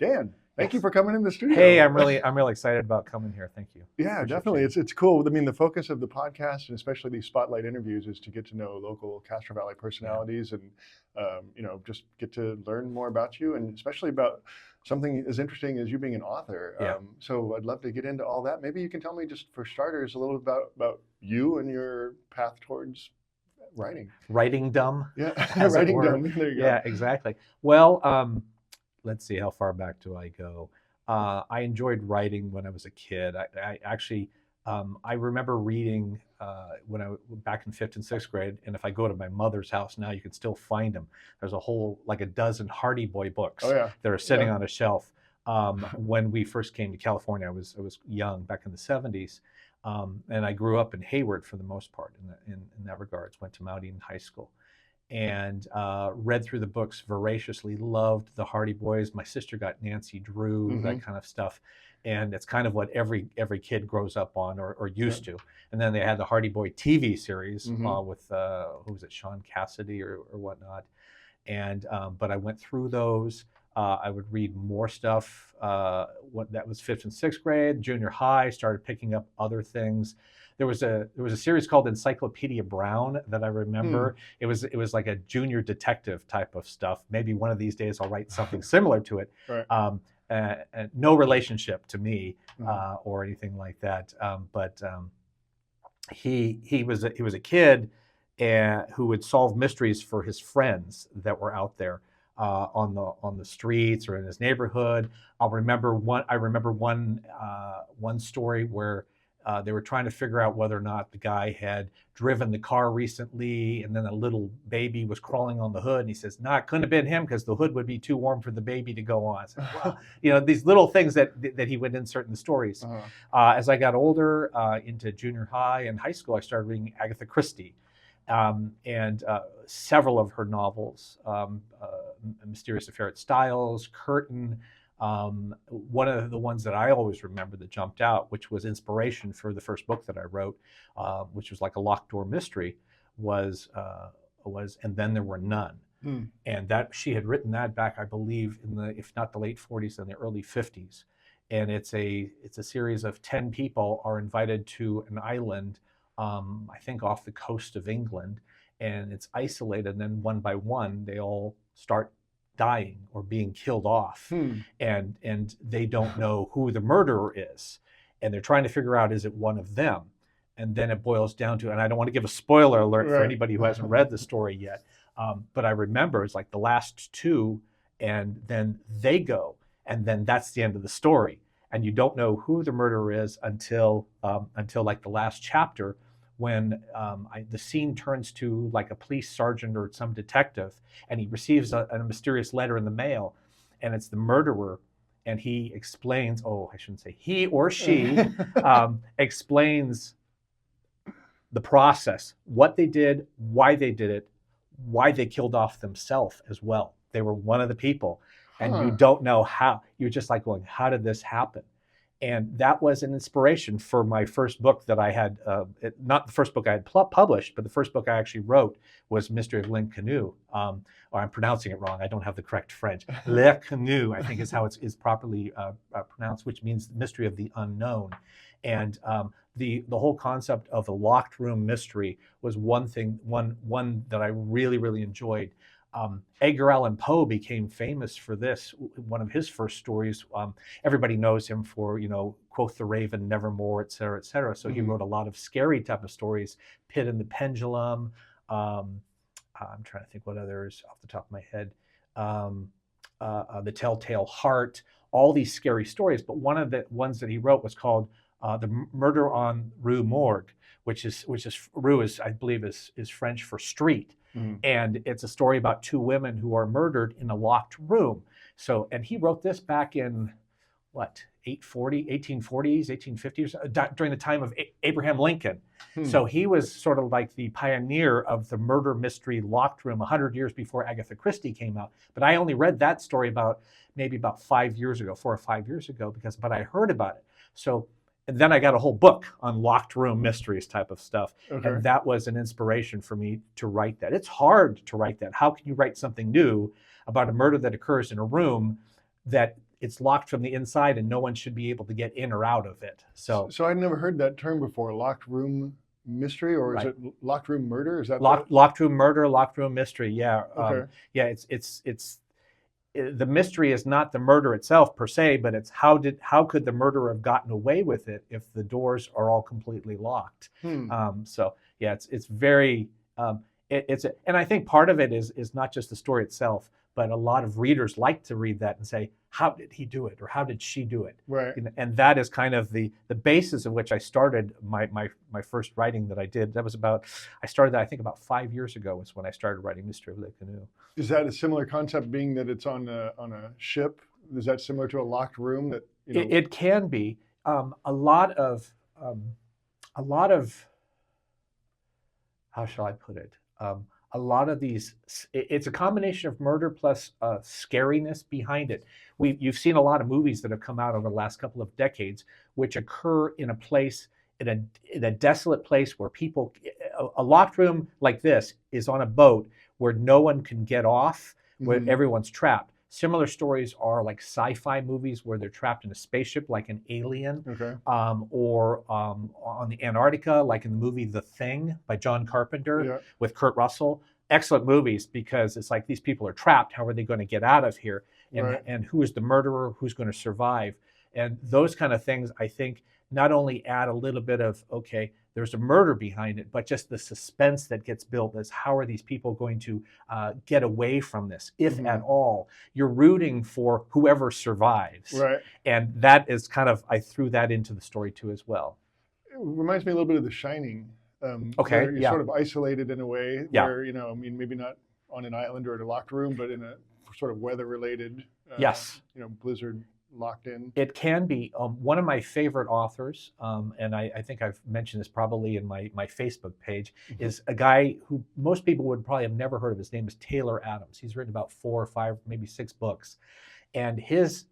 Dan, thank you for coming in the studio. Hey, I'm really excited about coming here. Thank you. Yeah, Appreciate definitely. you. It's cool. I mean, the focus of the podcast and especially these spotlight interviews is to get to know local Castro Valley personalities and just get to learn more about you and especially about something as interesting as you being an author. Yeah. So I'd love to get into all that. Maybe you can tell me, just for starters, a little about you and your path towards writing. Writing dumb. Yeah, as it writing were. dumb. There you go. Yeah, exactly. Well, let's see, how far back do I go? I enjoyed writing when I was a kid. I actually, I remember reading when I was back in 5th and 6th grade, and if I go to my mother's house now, you can still find them. There's a whole, like a dozen Hardy Boy books that are sitting on a shelf. When we first came to California, I was young, back in the 70s. And I grew up in Hayward for the most part in that regards. Went to Mount Eden High School and read through the books voraciously, loved the Hardy Boys. My sister got Nancy Drew, that kind of stuff. And it's kind of what every kid grows up on or used to. And then they had the Hardy Boy TV series with, who was it, Sean Cassidy or whatnot. And but I went through those. I would read more stuff. That was 5th and 6th grade. Junior high, started picking up other things. There was a series called Encyclopedia Brown that I remember. It was like a junior detective type of stuff. Maybe one of these days I'll write something similar to it. Right. And no relationship to me or anything like that. But he was a kid who would solve mysteries for his friends that were out there. On the streets or in his neighborhood. I remember one story where they were trying to figure out whether or not the guy had driven the car recently, and then a little baby was crawling on the hood, and he says, "No, it couldn't have been him because the hood would be too warm for the baby to go on." So, wow. These little things that he would insert in the stories. As I got older, into junior high and high school, I started reading Agatha Christie. And several of her novels, Mysterious Affair at Styles, Curtain. One of the ones that I always remember that jumped out, which was inspiration for the first book that I wrote, which was like a locked door mystery, was And Then There Were None. And that she had written that back, I believe, in the, if not the late 40s, then the early 50s. And it's a series of 10 people are invited to an island, I think off the coast of England, and it's isolated. And then one by one, they all start dying or being killed off, and they don't know who the murderer is, and they're trying to figure out, is it one of them? And then it boils down to, and I don't want to give a spoiler alert for anybody who hasn't read the story yet, but I remember it's like the last two, and then they go, and then that's the end of the story, and you don't know who the murderer is until like the last chapter, when the scene turns to like a police sergeant or some detective, and he receives a mysterious letter in the mail, and it's the murderer, and he explains, I shouldn't say he or she, explains the process, what they did, why they did it, why they killed off themselves as well. They were one of the people, and you don't know how. You're just like going, how did this happen? And that was an inspiration for my first book that I had, not the first book I had published, but the first book I actually wrote was Mystery of l'Inconnu, or I'm pronouncing it wrong. I don't have the correct French. L'Inconnu, I think is how it's properly pronounced, which means Mystery of the Unknown. And the whole concept of a locked room mystery was one that I really, really enjoyed. Edgar Allan Poe became famous for this. One of his first stories, everybody knows him for, Quoth the Raven, Nevermore, et cetera, et cetera. So he wrote a lot of scary type of stories, Pit and the Pendulum. I'm trying to think what others off the top of my head. The Telltale Heart, all these scary stories. But one of the ones that he wrote was called The Murder on Rue Morgue, which is Rue is, I believe, is French for street. And it's a story about two women who are murdered in a locked room. So, and he wrote this back in, 1840s, 1850s, during the time of Abraham Lincoln. So he was sort of like the pioneer of the murder mystery locked room 100 years before Agatha Christie came out. But I only read that story maybe about 5 years ago, 4 or 5 years ago, but I heard about it. So, and then I got a whole book on locked room mysteries type of stuff. And that was an inspiration for me to write that. It's hard to write that. How can you write something new about a murder that occurs in a room that it's locked from the inside and no one should be able to get in or out of it. So I'd never heard that term before, locked room mystery, or is right. it locked room murder? Is that Locked room murder, locked room mystery. Yeah. Okay. Yeah. The mystery is not the murder itself per se, but it's how could the murderer have gotten away with it if the doors are all completely locked? So yeah, it's very and I think part of it is not just the story itself, but a lot of readers like to read that and say, how did he do it, or how did she do it? Right. And that is kind of the basis of which I started my first writing that I did. I started that I think about 5 years ago was when I started writing Mystery of Le Canoe. Is that a similar concept, being that it's on a ship? Is that similar to a locked room? That it can be a lot of how shall I put it? A lot of these, it's a combination of murder plus scariness behind it. You've seen a lot of movies that have come out over the last couple of decades, which occur in a place, in a desolate place where people, a locked room like this is on a boat where no one can get off, where everyone's trapped. Similar stories are like sci-fi movies where they're trapped in a spaceship, like an Alien, or on the Antarctica, like in the movie The Thing by John Carpenter with Kurt Russell. Excellent movies, because it's like these people are trapped. How are they going to get out of here? And who is the murderer? Who's going to survive? And those kind of things, I think, not only add a little bit of, okay, there's a murder behind it, but just the suspense that gets built as how are these people going to get away from this, if at all. You're rooting for whoever survives. Right. And that is kind of, I threw that into the story too as well. It reminds me a little bit of The Shining. Okay. Where you're sort of isolated in a way where, maybe not on an island or in a locked room, but in a sort of weather-related, blizzard, locked in. It can be. One of my favorite authors, and I think I've mentioned this probably in my Facebook page, is a guy who most people would probably have never heard of. His name is Taylor Adams. He's written about 4 or 5, maybe 6 books. And his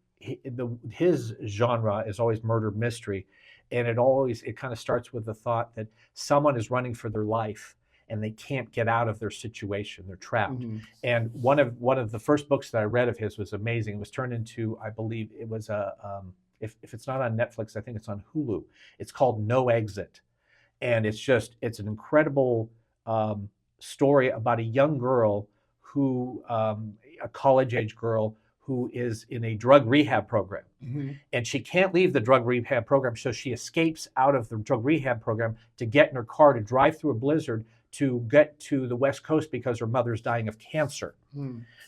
genre is always murder mystery. And it kind of starts with the thought that someone is running for their life and they can't get out of their situation. They're trapped. And one of the first books that I read of his was amazing. It was turned into, I believe it was if it's not on Netflix, I think it's on Hulu. It's called No Exit. And it's an incredible story about a young girl who, a college-age girl, who is in a drug rehab program. And she can't leave the drug rehab program, so she escapes out of the drug rehab program to get in her car to drive through a blizzard to get to the West Coast because her mother's dying of cancer.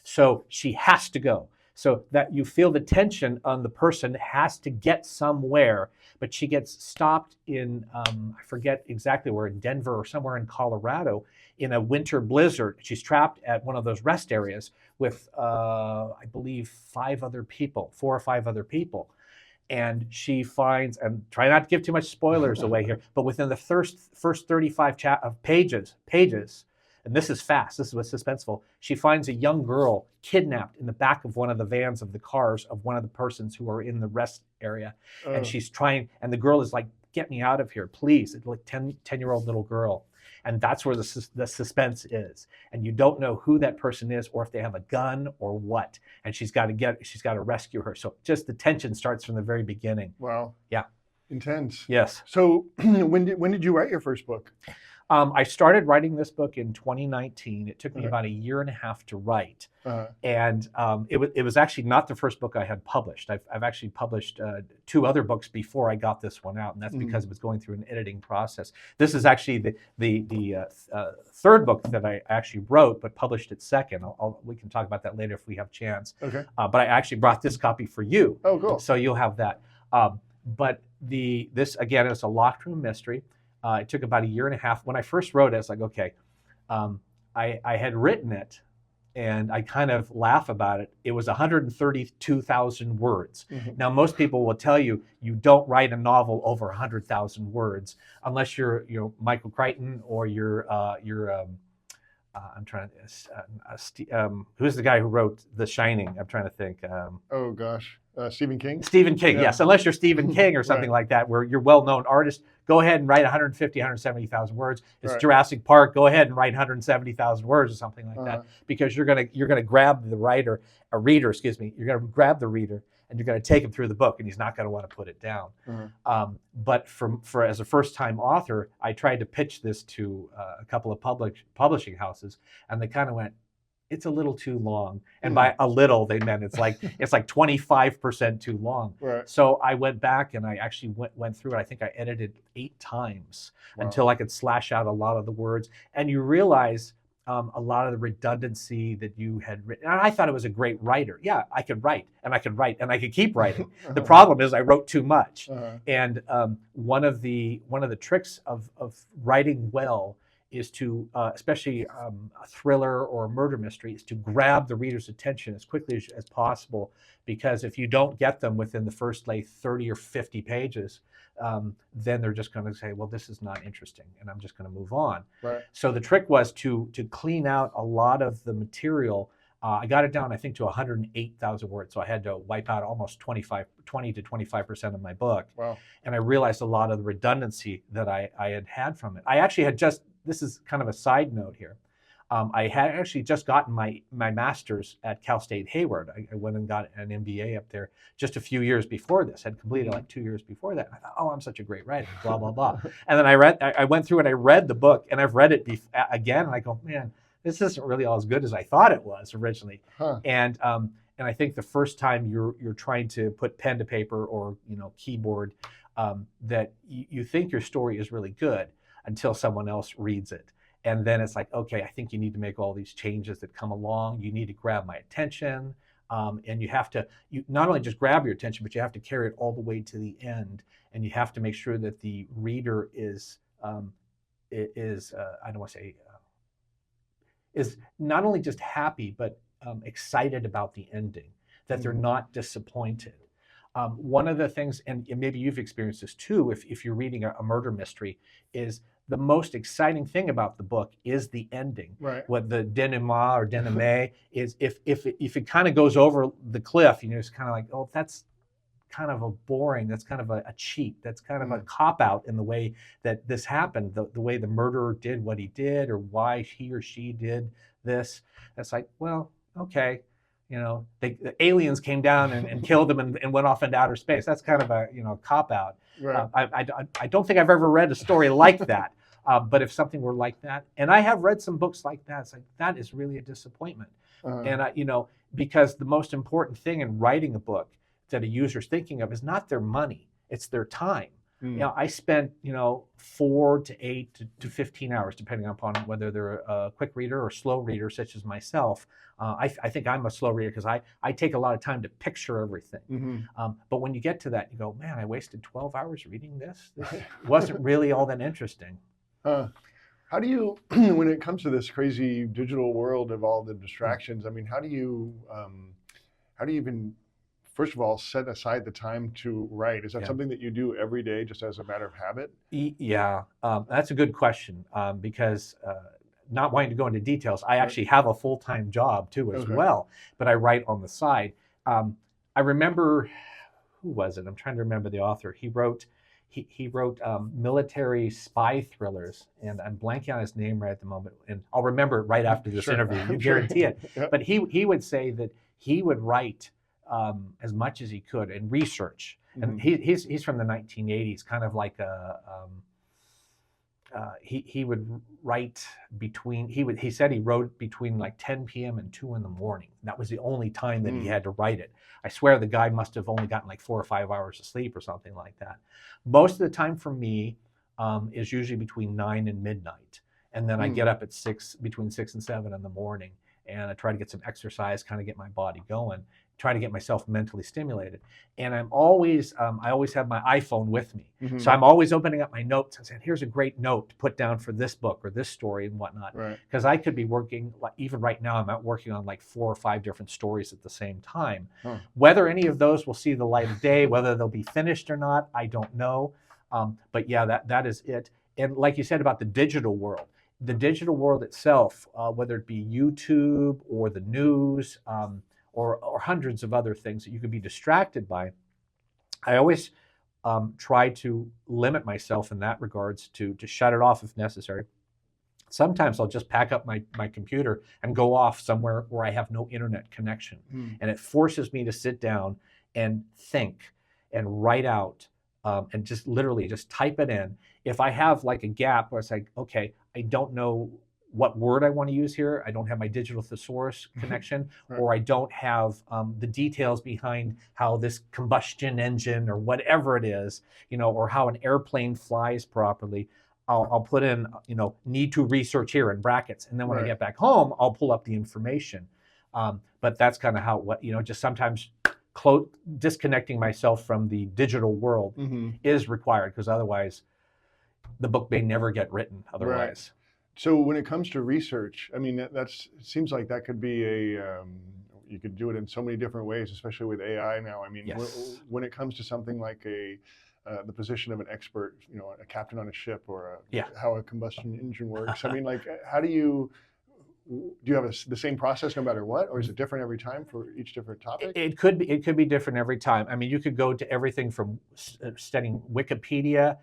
So she has to go. So that you feel the tension on the person has to get somewhere, but she gets stopped in, I forget exactly where, in Denver or somewhere in Colorado, in a winter blizzard. She's trapped at one of those rest areas with, I believe, 4 or 5 other people. And she finds, and try not to give too much spoilers away here, but within the first 35 pages, and this is fast, this is what's suspenseful, she finds a young girl kidnapped in the back of one of the vans of the cars of one of the persons who are in the rest area. And she's trying, and the girl is like, get me out of here, please. It's like 10-year-old little girl. And that's where the suspense is. And you don't know who that person is or if they have a gun or what. And she's got to rescue her. So just the tension starts from the very beginning. Wow. Yeah. Intense. Yes. So when did you write your first book? I started writing this book in 2019. It took me about 1.5 years to write. And it was actually not the first book I had published. I've actually published 2 other books before I got this one out, and that's because it was going through an editing process. This is actually the third book that I actually wrote, but published it second. We can talk about that later if we have a chance. Okay. But I actually brought this copy for you. Oh, cool. So you'll have that. But this, again, is a locked room mystery. It took about 1.5 years. When I first wrote it, I was like, okay, I had written it, and I kind of laugh about it. It was 132,000 words. Now, most people will tell you don't write a novel over 100,000 words unless you're Michael Crichton or you're I'm trying to who's the guy who wrote The Shining? I'm trying to think. Oh gosh, Stephen King. Stephen King, yes. Unless you're Stephen King or something like that, where you're well-known artist, go ahead and write 150, 170,000 words. It's Jurassic Park. Go ahead and write 170,000 words or something like that, because you're gonna grab the reader. You're gonna grab the reader, and you're going to take him through the book, and he's not going to want to put it down. But for as a first-time author, I tried to pitch this to a couple of publishing houses, and they kind of went, "It's a little too long." And by a little, they meant it's like 25% too long. Right. So I went back and I actually went through it. I think I edited 8 times until I could slash out a lot of the words. And you realize a lot of the redundancy that you had written. And I thought it was a great writer. Yeah, I could write, and I could write, and I could keep writing. The problem is I wrote too much. And one of the tricks of writing well is to, especially a thriller or a murder mystery, is to grab the reader's attention as quickly as possible, because if you don't get them within the first 30 or 50 pages, then they're just going to say, well, this is not interesting, and I'm just going to move on. Right. So the trick was to clean out a lot of the material. I got it down, I think, to 108,000 words. So I had to wipe out almost 20 to 25% of my book. Wow. And I realized a lot of the redundancy that I had from it. I actually had this is kind of a side note here. I had actually just gotten my master's at Cal State Hayward. I went and got an MBA up there just a few years before this. Had completed like 2 years before that. I thought, oh, I'm such a great writer, blah, blah, blah. And then I went through and I read the book, and I've read it again, and I go, man, this isn't really all as good as I thought it was originally. And I think the first time you're trying to put pen to paper or keyboard, that you think your story is really good until someone else reads it. And then it's like, okay, I think you need to make all these changes that come along. You need to grab my attention. And you have to not only just grab your attention, but you have to carry it all the way to the end. And you have to make sure that the reader is I don't want to say, is not only just happy, but excited about the ending, that they're not disappointed. One of the things, and maybe you've experienced this too, if you're reading a murder mystery, is the most exciting thing about the book is the ending. Right. What the denouement or denouement is, if it kind of goes over the cliff, it's kind of like, oh, that's kind of a boring, that's kind of a cheat, that's kind of a cop-out in the way that this happened, the way the murderer did what he did, or why he or she did this. It's like, well, okay. The aliens came down and killed them and went off into outer space. That's kind of a cop-out. Right. I don't think I've ever read a story like that. But if something were like that, and I have read some books like that, it's like, that is really a disappointment. And because the most important thing in writing a book that a user's thinking of is not their money, it's their time. I spent 4 to 8 to 15 hours, depending upon whether they're a quick reader or slow reader, such as myself. I think I'm a slow reader because I take a lot of time to picture everything. But when you get to that, you go, man, I wasted 12 hours reading this. This wasn't really all that interesting. How do you, when it comes to this crazy digital world of all the distractions, I mean, how do you even, first of all, set aside the time to write? Is that something that you do every day just as a matter of habit? Yeah, that's a good question, because not wanting to go into details, I actually have a full-time job too as well, but I write on the side. I remember, who was it? I'm trying to remember the author. He wrote military spy thrillers, and I'm blanking on his name right at the moment, and I'll remember it right after this interview, you guarantee it. But he would say that he would write as much as he could and research. And he's from the 1980s, kind of like he would write between, he said he wrote between like 10 p.m. and 2 in the morning. That was the only time that he had to write it. I swear the guy must have only gotten like 4 or 5 hours of sleep or something like that. Most of the time for me is usually between 9 and midnight. And then I get up at between 6 and 7 in the morning, and I try to get some exercise, kind of get my body going, try to get myself mentally stimulated. And I always have my iPhone with me. So I'm always opening up my notes and saying, here's a great note to put down for this book or this story and whatnot. Because I could be working, even right now, I'm out working on like 4 or 5 different stories at the same time. Whether any of those will see the light of day, whether they'll be finished or not, I don't know. But yeah, that is it. And like you said about the digital world itself, whether it be YouTube or the news, or hundreds of other things that you could be distracted by, I always try to limit myself in that regards to shut it off if necessary. Sometimes I'll just pack up my computer and go off somewhere where I have no internet connection. And it forces me to sit down and think and write out and just literally just type it in. If I have like a gap where it's like, okay, I don't know what word I want to use here, I don't have my digital thesaurus connection, Right. or I don't have the details behind how this combustion engine or whatever it is, or how an airplane flies properly, I'll put in, need to research here in brackets. And then when I Right. get back home, I'll pull up the information. But that's kind of how, just sometimes disconnecting myself from the digital world is required, because otherwise the book may never get written otherwise. Right. So when it comes to research, I mean, it seems like that could be you could do it in so many different ways, especially with AI now. I mean, Yes. when it comes to something like the position of an expert, a captain on a ship, or how a combustion engine works. I mean, like, how do you have the same process no matter what, or is it different every time for each different topic? It could be different every time. I mean, you could go to everything from studying Wikipedia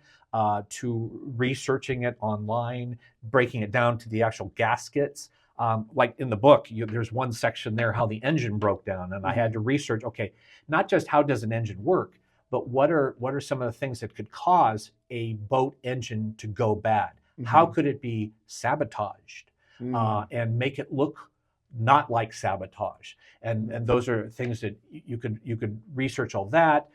to researching it online, breaking it down to the actual gaskets. Like in the book, there's one section there how the engine broke down, and I had to research. Okay, not just how does an engine work, but what are some of the things that could cause a boat engine to go bad? How could it be sabotaged and make it look not like sabotage? And those are things that you could research all that.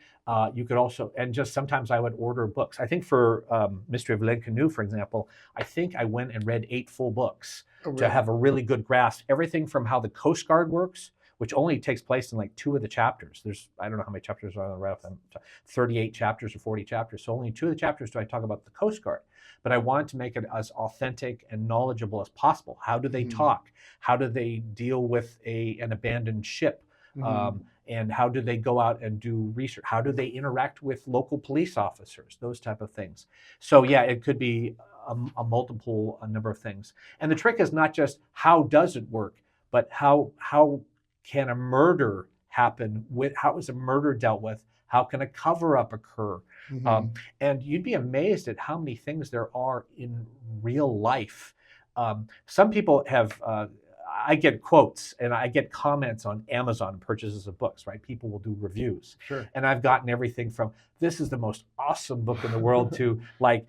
You could also, and just sometimes I would order books. I think for Mystery of Lead Canoe, for example, I think I went and read 8 full books to have a really good grasp. Everything from how the Coast Guard works, which only takes place in like 2 of the chapters. I don't know how many chapters are on the right, 38 chapters or 40 chapters. So only 2 of the chapters do I talk about the Coast Guard. But I wanted to make it as authentic and knowledgeable as possible. How do they talk? How do they deal with an abandoned ship? And how do they go out and do research? How do they interact with local police officers? Those type of things. So yeah, it could be a number of things. And the trick is not just how does it work, but how can a murder happen? How is a murder dealt with? How can a cover-up occur? And you'd be amazed at how many things there are in real life. Some people have, I get quotes and I get comments on Amazon purchases of books, right? People will do reviews. Sure. And I've gotten everything from, this is the most awesome book in the world, to like,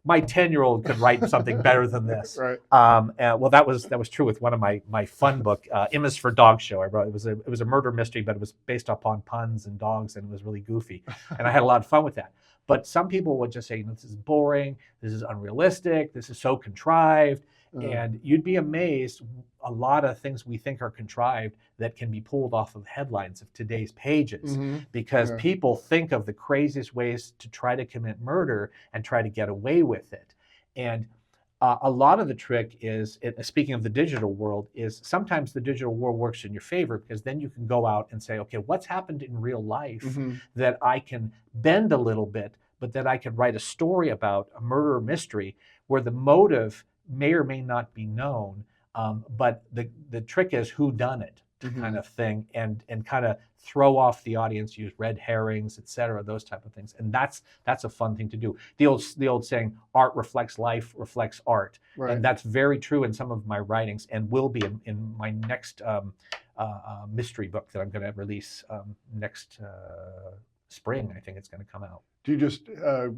my 10-year-old could write something better than this. Right. Well, that was true with one of my fun book, Emma's for Dog Show. I wrote it was a murder mystery, but it was based upon puns and dogs, and it was really goofy, and I had a lot of fun with that. But some people would just say, this is boring, this is unrealistic, this is so contrived. And you'd be amazed, a lot of things we think are contrived that can be pulled off of headlines of today's pages, because people think of the craziest ways to try to commit murder and try to get away with it. And a lot of the trick is, speaking of the digital world, is sometimes the digital world works in your favor, because then you can go out and say, okay, what's happened in real life that I can bend a little bit, but that I can write a story about, a murder mystery, where the motive may or may not be known, but the trick is who done it, kind of thing, and kind of throw off the audience, use red herrings, etc., those type of things. And that's a fun thing to do. The old saying, art reflects life, reflects art. Right. And that's very true in some of my writings, and will be in my next mystery book that I'm going to release next spring. I think it's going to come out. Do you just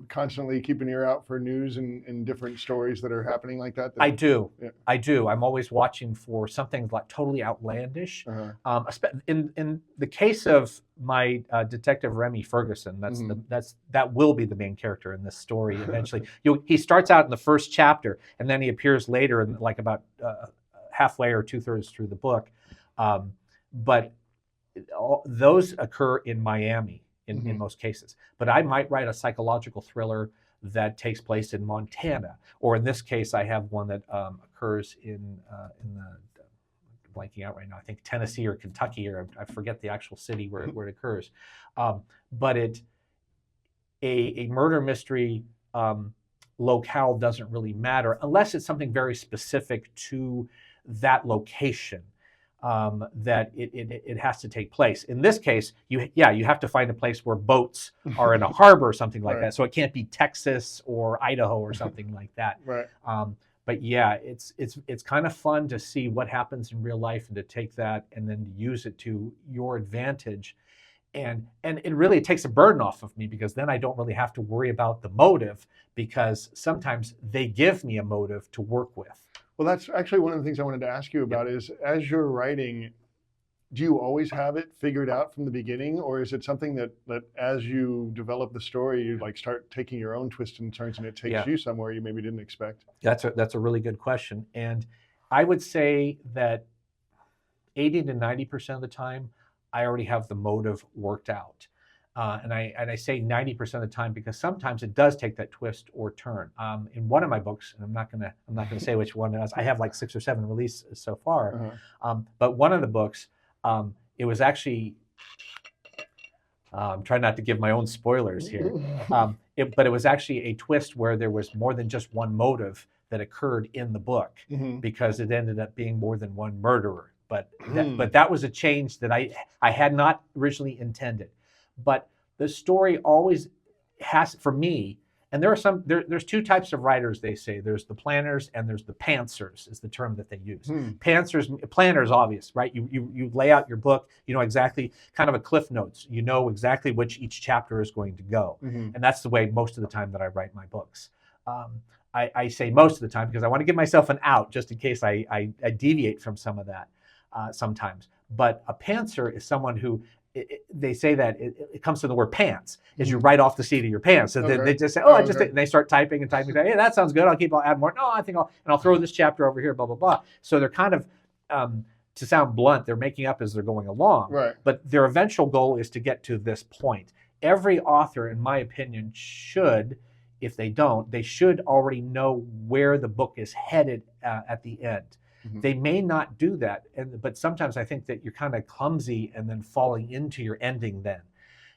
constantly keep an ear out for news and different stories that are happening like that? I do. Yeah. I do. I'm always watching for something like totally outlandish. In the case of my detective Remy Ferguson, that will be the main character in this story eventually. He starts out in the first chapter, and then he appears later, in like about halfway or 2/3 through the book. But those occur in Miami. In most cases. But I might write a psychological thriller that takes place in Montana, or in this case, I have one that occurs in the, blanking out right now, I think Tennessee or Kentucky, or I forget the actual city where it occurs. But a murder mystery locale doesn't really matter unless it's something very specific to that location. That it has to take place. In this case, you have to find a place where boats are in a harbor or something like that. So it can't be Texas or Idaho or something like that. Right. But yeah, it's kind of fun to see what happens in real life and to take that and then use it to your advantage. And it really takes a burden off of me, because then I don't really have to worry about the motive, because sometimes they give me a motive to work with. Well, that's actually one of the things I wanted to ask you about is, as you're writing, do you always have it figured out from the beginning, or is it something that as you develop the story, you like start taking your own twists and turns and it takes you somewhere you maybe didn't expect? That's a really good question. And I would say that 80 to 90% of the time, I already have the motive worked out. And I say 90% of the time because sometimes it does take that twist or turn. In one of my books, and I'm not gonna say which one it is. I have like 6 or 7 releases so far. But one of the books, it was actually, I'm trying not to give my own spoilers here. But it was actually a twist where there was more than just one motive that occurred in the book, because it ended up being more than one murderer. But that was a change that I had not originally intended. But the story always has, for me, and there's 2 types of writers, they say. There's the planners and there's the pantsers, is the term that they use. Planners, obvious, right? You lay out your book, you know exactly, kind of a cliff notes, you know exactly which each chapter is going to go. And that's the way most of the time that I write my books. I say most of the time because I want to give myself an out just in case I deviate from some of that sometimes. But a pantser is someone who, they say that it comes from the word pants, is you write off the seat of your pants. So they just say, and they start typing and typing. Hey, that sounds good. I'll add more. No, I think I'll throw this chapter over here, blah, blah, blah. So they're kind of, to sound blunt, they're making up as they're going along. Right. But their eventual goal is to get to this point. Every author, in my opinion, should, if they don't, they should already know where the book is headed at the end. They may not do that, but sometimes I think that you're kind of clumsy and then falling into your ending then.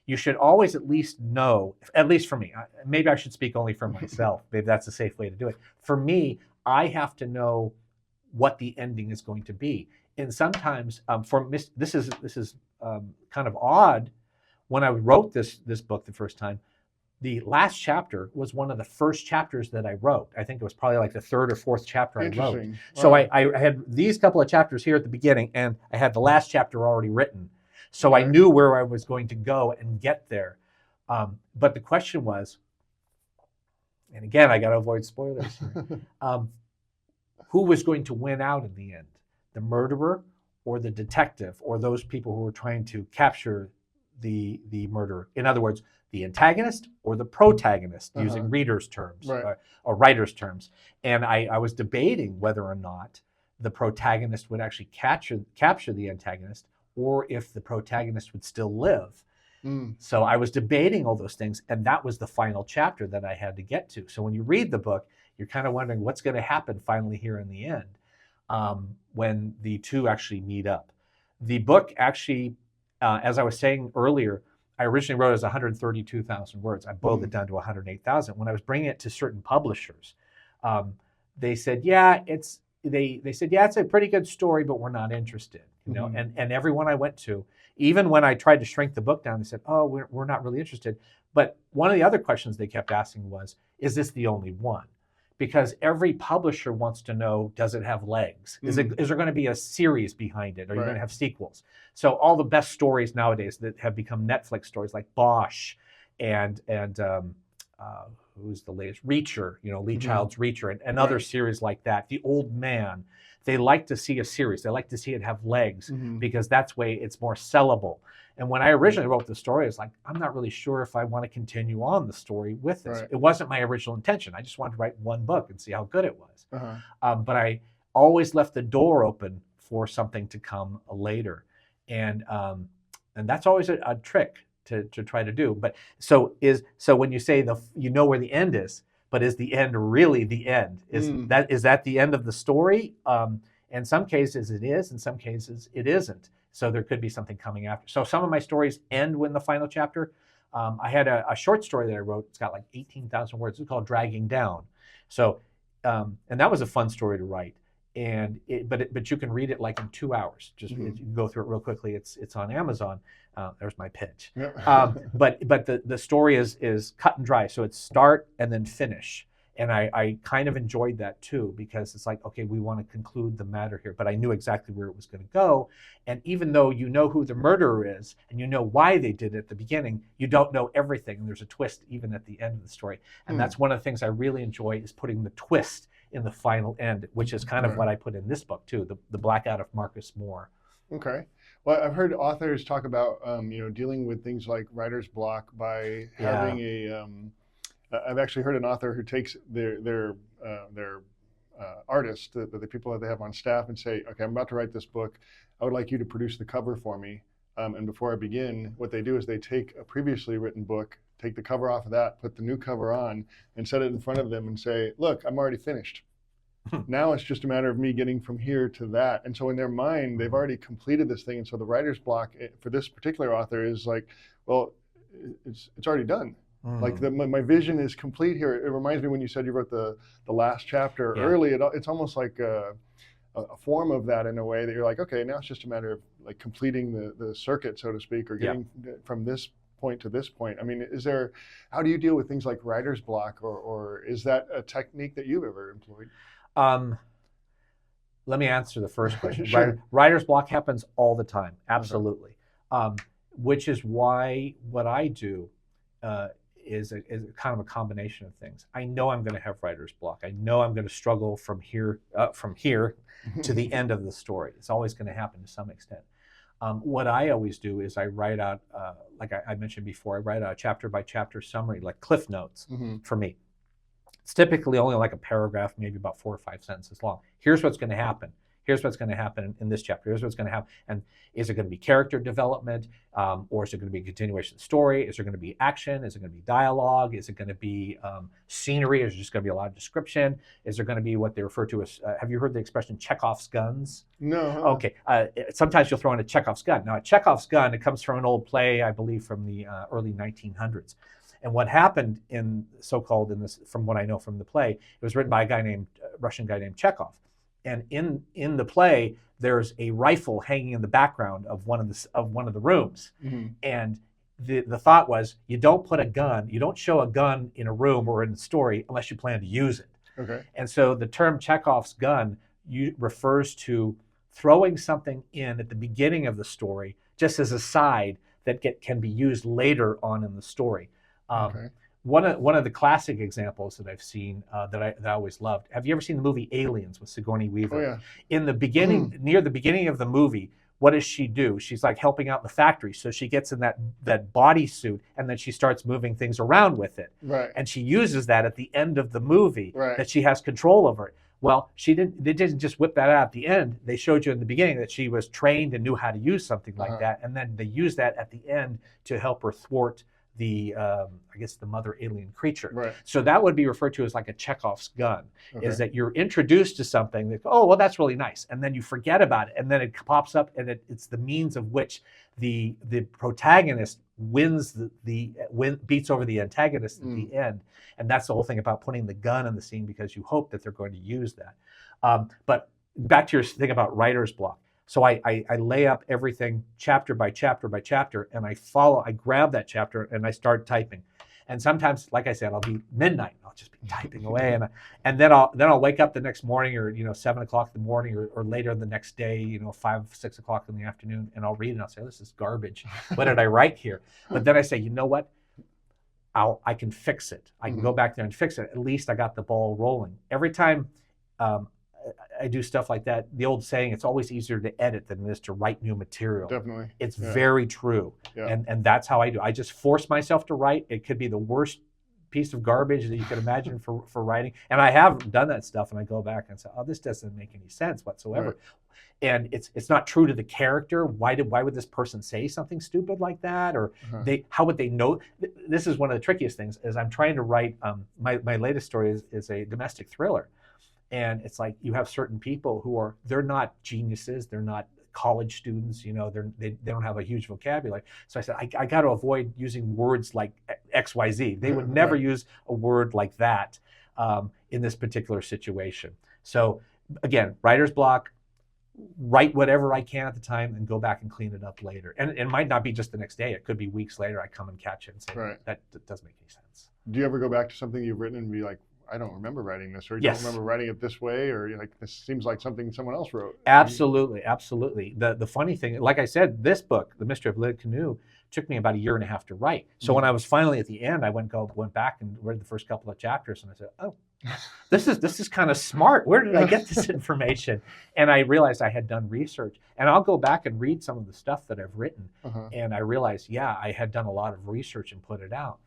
You should always at least know, at least for me, maybe I should speak only for myself, maybe that's a safe way to do it. For me, I have to know what the ending is going to be. And sometimes, this is kind of odd, when I wrote this book the first time, the last chapter was one of the first chapters that I wrote. I think it was probably like the 3rd or 4th chapter I wrote. Wow. So I had these couple of chapters here at the beginning, and I had the last chapter already written. So I knew where I was going to go and get there. But the question was, and again, I got to avoid spoilers here, who was going to win out in the end? The murderer or the detective, or those people who were trying to capture the murderer? In other words, the antagonist or the protagonist, using readers' terms or writers' terms. And I was debating whether or not the protagonist would actually capture the antagonist, or if the protagonist would still live. So I was debating all those things, and that was the final chapter that I had to get to. So when you read the book, you're kind of wondering what's going to happen finally here in the end, when the 2 actually meet up. The book actually, as I was saying earlier, I originally wrote it as 132,000 words. I boiled it down to 108,000. When I was bringing it to certain publishers, they said, it's a pretty good story, but we're not interested. You know, and everyone I went to, even when I tried to shrink the book down, they said, oh, we're not really interested. But one of the other questions they kept asking was, is this the only one? Because every publisher wants to know, does it have legs? Is there going to be a series behind it? Are you going to have sequels? So all the best stories nowadays that have become Netflix stories, like Bosch and who's the latest? Reacher, Lee Child's Reacher, and other series like that. The Old Man. They like to see a series. They like to see it have legs, because that's way it's more sellable. And when I originally wrote the story, I was like, I'm not really sure if I want to continue on the story with this. It wasn't my original intention. I just wanted to write one book and see how good it was. But I always left the door open for something to come later. And that's always a trick to try to do. But so when you say you know where the end is, but is the end really the end? Is that the end of the story? In some cases it is, in some cases it isn't. So there could be something coming after. So some of my stories end when the final chapter. I had a short story that I wrote. It's got like 18,000 words. It's called Dragging Down. So, and that was a fun story to write. But you can read it like in 2 hours. Just you can go through it real quickly. It's on Amazon. There's my pitch. But the story is cut and dry. So it's start and then finish. And I kind of enjoyed that too, because it's like, okay, we want to conclude the matter here, but I knew exactly where it was going to go. And even though you know who the murderer is and you know why they did it at the beginning, you don't know everything. And there's a twist even at the end of the story. And that's one of the things I really enjoy, is putting the twist in the final end, which is kind of what I put in this book too, the Blackout of Marcus Moore. Okay. Well, I've heard authors talk about, dealing with things like writer's block by having I've actually heard an author who takes their artists, the people that they have on staff, and say, okay, I'm about to write this book. I would like you to produce the cover for me. And before I begin, what they do is they take a previously written book, take the cover off of that, put the new cover on, and set it in front of them and say, look, I'm already finished. Now it's just a matter of me getting from here to that. And so in their mind, they've already completed this thing. And so the writer's block for this particular author is like, well, it's already done. Like my vision is complete here. It reminds me when you said you wrote the last chapter early. It's almost like a form of that in a way that you're like, okay, now it's just a matter of like completing the circuit, so to speak, or getting from this point to this point. I mean, how do you deal with things like writer's block, or is that a technique that you've ever employed? Let me answer the first question. Sure. Writer's block happens all the time, absolutely. Which is why what I do is kind of a combination of things. I know I'm going to have writer's block. I know I'm going to struggle from here to the end of the story. It's always going to happen to some extent. What I always do is I write out, like I mentioned before, I write out a chapter by chapter summary, like cliff notes for me. It's typically only like a paragraph, maybe about 4 or 5 sentences long. Here's what's going to happen. Here's what's going to happen in this chapter. Here's what's going to happen. And is it going to be character development? Or is it going to be a continuation of the story? Is there going to be action? Is it going to be dialogue? Is it going to be scenery? Is it just going to be a lot of description? Is there going to be what they refer to as, have you heard the expression Chekhov's guns? No. Okay. Sometimes you'll throw in a Chekhov's gun. Now, a Chekhov's gun, it comes from an old play, I believe, from the early 1900s. And what happened from what I know from the play, it was written by a Russian guy named Chekhov. And in the play, there's a rifle hanging in the background of one of the rooms. And the thought was, you don't show a gun in a room or in the story unless you plan to use it. Okay. And so the term Chekhov's gun refers to throwing something in at the beginning of the story, just as a side that can be used later on in the story. Okay. One of the classic examples that I've seen that I always loved. Have you ever seen the movie Aliens with Sigourney Weaver? Oh yeah. In the beginning, near the beginning of the movie, what does she do? She's like helping out in the factory, so she gets in that bodysuit and then she starts moving things around with it. Right. And she uses that at the end of the movie, right, that she has control over it. Well, they didn't just whip that out at the end. They showed you in the beginning that she was trained and knew how to use something like that, and then they used that at the end to help her thwart the mother alien creature. Right. So that would be referred to as like a Chekhov's gun. Okay. Is that you're introduced to something that, oh, well, that's really nice, and then you forget about it, and then it pops up, and it's the means of which the protagonist wins beats over the antagonist at the end. And that's the whole thing about putting the gun in the scene, because you hope that they're going to use that. But back to your thing about writer's block. So I lay up everything chapter by chapter by chapter, and I grab that chapter and I start typing. And sometimes, like I said, I'll be midnight. I'll just be typing away, and then I'll wake up the next morning, or 7 o'clock in the morning, or later the next day, 5, 6 o'clock in the afternoon, and I'll read it and I'll say, this is garbage. What did I write here? But then I say, you know what? I can fix it. I can go back there and fix it. At least I got the ball rolling. Every time I do stuff like that, the old saying, it's always easier to edit than it is to write new material. Definitely. It's very true. Yeah. And that's how I do. I just force myself to write. It could be the worst piece of garbage that you could imagine for writing. And I have done that stuff, and I go back and say, oh, this doesn't make any sense whatsoever. Right. And it's not true to the character. Why would this person say something stupid like that? Or how would they know? This is one of the trickiest things, is I'm trying to write, my latest story is a domestic thriller. And it's like, you have certain people they're not geniuses, they're not college students, they don't have a huge vocabulary. So I said, I got to avoid using words like XYZ. They would never use a word like that in this particular situation. So again, writer's block, write whatever I can at the time and go back and clean it up later. And it might not be just the next day. It could be weeks later. I come and catch it and say, that doesn't make any sense. Do you ever go back to something you've written and be like, I don't remember writing this, or you Yes. don't remember writing it this way, or you're like, this seems like something someone else wrote. Absolutely, absolutely. The funny thing, like I said, this book, The Mystery of Lid Canoe, took me about 1.5 years to write. So when I was finally at the end, I went back and read the first couple of chapters, and I said, oh, this is kind of smart. Where did I get this information? And I realized I had done research. And I'll go back and read some of the stuff that I've written, and I realized, yeah, I had done a lot of research and put it out.